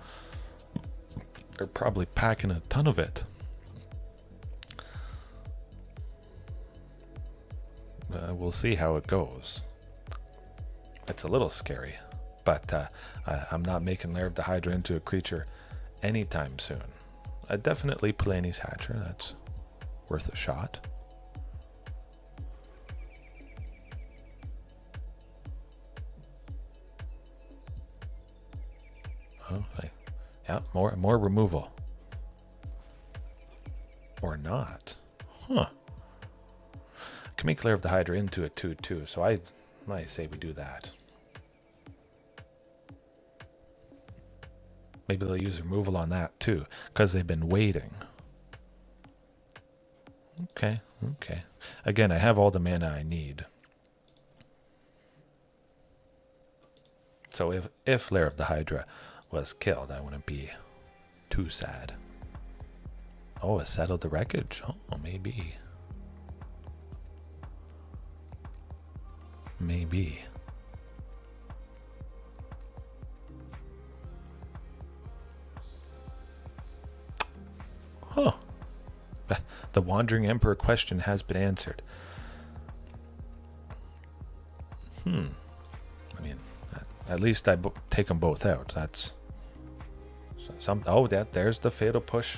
[SPEAKER 1] They're probably packing a ton of it. We'll see how it goes. It's a little scary, but I'm not making Lair of the Hydra into a creature anytime soon. Definitely Palani's Hydra, that's worth a shot. Oh, yeah, more removal. Or not. Huh. Can make Lair of the Hydra into a 2/2, so I might say we do that. Maybe they'll use removal on that too, because they've been waiting. Okay. Again, I have all the mana I need. So if Lair of the Hydra was killed, I wouldn't be too sad. Oh, it settled the wreckage. Oh, maybe. Maybe. Huh. The Wandering Emperor question has been answered. I mean, at least I take them both out. That's some. Oh, there's the fatal push.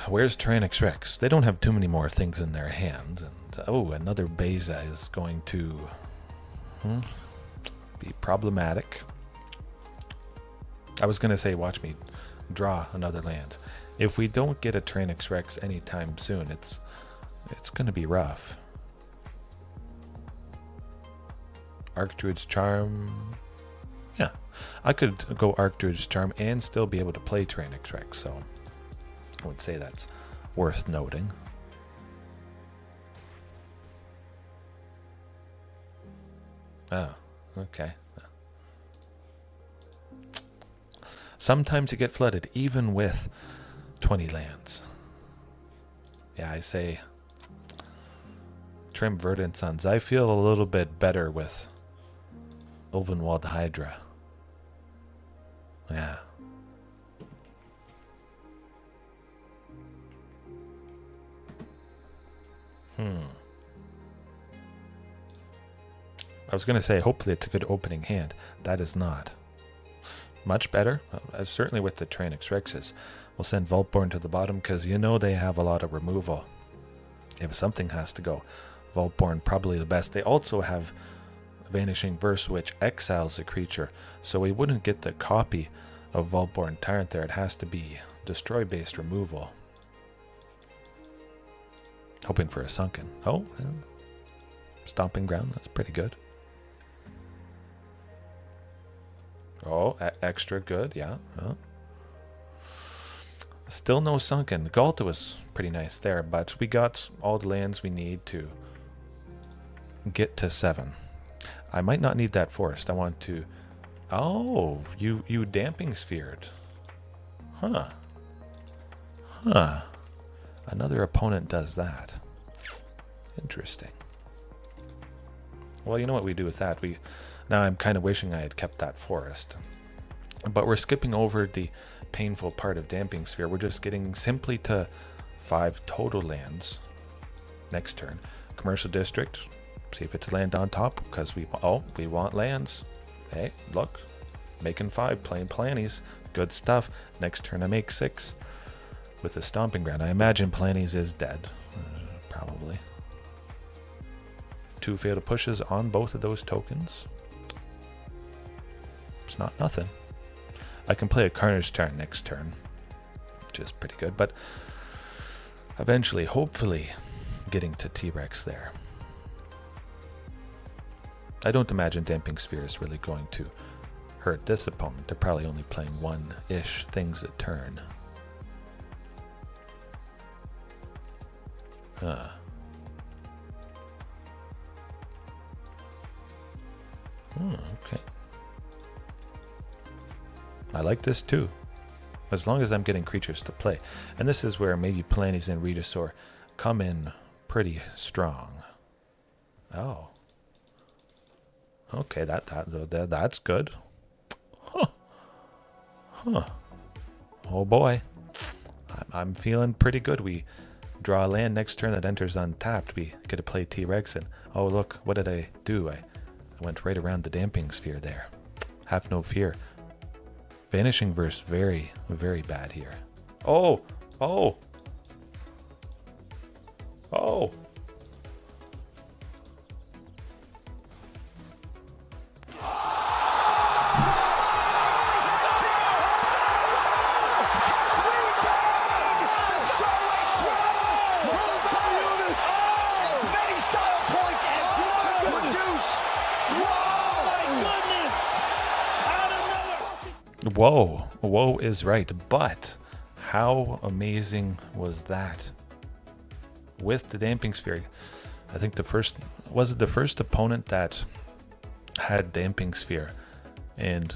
[SPEAKER 1] Where's Tyrranax Rex? They don't have too many more things in their hand. And oh, another Beza is going to be problematic. I was going to say, watch me draw another land. If we don't get a Tyrranax Rex anytime soon, it's going to be rough. Archdruid's Charm. Yeah, I could go Archdruid's Charm and still be able to play Tyrranax Rex, so I would say that's worth noting. Oh, okay. Sometimes you get flooded, even with 20 lands. Yeah, I say trim Verdant Suns. I feel a little bit better with Ulvenwald Hydra. Yeah. I was going to say, hopefully it's a good opening hand. That is not. Much better, certainly with the Tyrranax Rexes. We'll send Vaultborn to the bottom because you know they have a lot of removal. If something has to go, Vaultborn probably the best. They also have Vanishing Verse, which exiles a creature, so we wouldn't get the copy of Vaultborn Tyrant there. It has to be destroy-based removal. Hoping for a Sunken. Oh, yeah. Stomping Ground, that's pretty good. Oh, extra good, yeah. Still no Sunken. Ghalta was pretty nice there, but we got all the lands we need to get to 7. I might not need that forest. I want to... Oh, you Damping Sphered. Huh. Another opponent does that. Interesting. Well, you know what we do with that? Now I'm kind of wishing I had kept that forest. But we're skipping over the painful part of Damping Sphere. We're just getting simply to 5 total lands next turn. Commercial District. See if it's land on top, because we want lands. Hey, look. Making 5, playing Palani's. Good stuff. Next turn I make 6 with the Stomping Ground. I imagine Palani's is dead. Probably. 2 fatal pushes on both of those tokens. It's not nothing. I can play a Carnage Tyrant next turn, which is pretty good, but eventually, hopefully, getting to T-Rex there. I don't imagine Damping Sphere is really going to hurt this opponent. They're probably only playing 1-ish things a turn. Okay. I like this too. As long as I'm getting creatures to play. And this is where maybe Palani's and Regisaur come in pretty strong. Oh. Okay, that's good. Huh. Huh. Oh boy. I'm feeling pretty good. We draw a land next turn that enters untapped. We get to play T-Rex and oh look, what did I do? I went right around the damping sphere there. Have no fear. Vanishing Verse, very, very bad here. Oh! Oh! Oh! Whoa, whoa is right, but how amazing was that? With the Damping Sphere, I think the first opponent that had Damping Sphere, and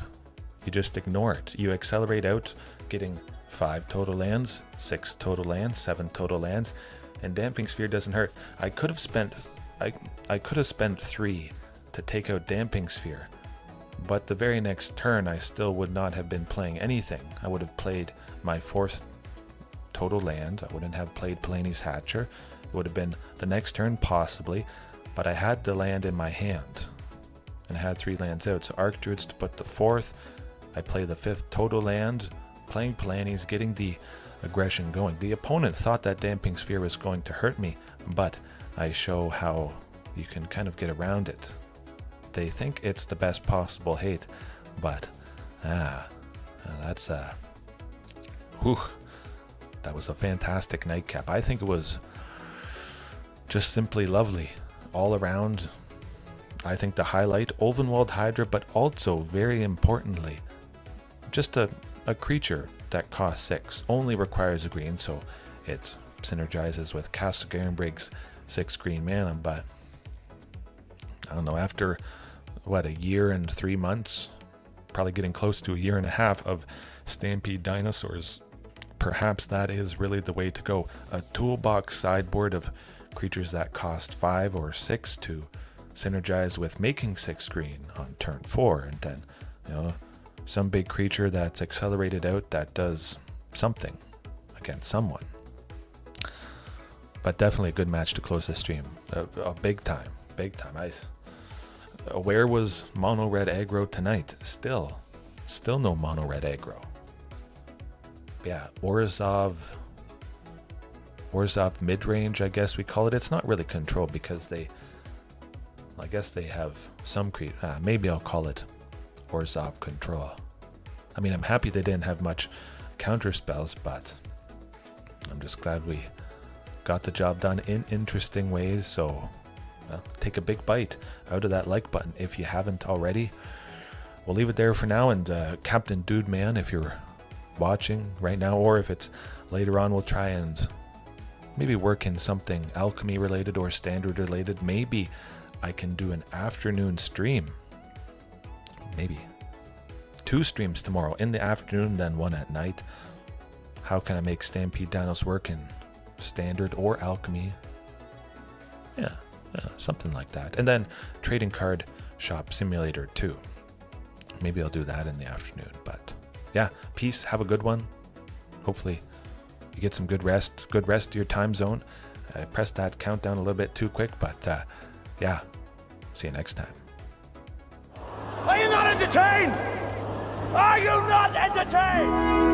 [SPEAKER 1] you just ignore it. You accelerate out, getting 5 total lands, 6 total lands, 7 total lands, and Damping Sphere doesn't hurt. I could have spent 3 to take out Damping Sphere. But the very next turn, I still would not have been playing anything. I would have played my 4th total land. I wouldn't have played Palani's Hatcher. It would have been the next turn, possibly. But I had the land in my hand. And I had 3 lands out. So Archdruids to put the 4th. I play the 5th total land. Playing Palani's, getting the aggression going. The opponent thought that Damping Sphere was going to hurt me. But I show how you can kind of get around it. They think it's the best possible hate, but that's whew, that was a fantastic nightcap. I think it was just simply lovely all around. I think the highlight, Ulvenwald Hydra, but also very importantly, just a creature that costs 6, only requires a green, so it synergizes with Castle Garenbrig's 6 green mana, but I don't know, after what, a year and 3 months, probably getting close to a year and a half of Stampede Dinosaurs, perhaps that is really the way to go. A toolbox sideboard of creatures that cost 5 or 6 to synergize with making 6 green on turn 4, and then, you know, some big creature that's accelerated out that does something against someone. But definitely a good match to close the stream. A big time. Where was mono red aggro tonight? Still no mono red aggro. Yeah, Orzhov midrange, I guess we call it. It's not really control because I guess they have some maybe I'll call it Orzhov control. I mean, I'm happy they didn't have much counter spells, but I'm just glad we got the job done in interesting ways. So take a big bite out of that like button if you haven't already. We'll leave it there for now, and Captain Dude Man, if you're watching right now, or if it's later on, we'll try and maybe work in something alchemy related or standard related. Maybe I can do an afternoon stream, maybe 2 streams tomorrow in the afternoon, then 1 at night. How can I make Stampede Dinos work in standard or alchemy? Yeah, something like that. And then trading card shop simulator 2. Maybe I'll do that in the afternoon. But yeah, peace. Have a good one. Hopefully you get some good rest to your time zone. I pressed that countdown a little bit too quick, but yeah, see you next time.
[SPEAKER 3] Are you not entertained? Are you not entertained?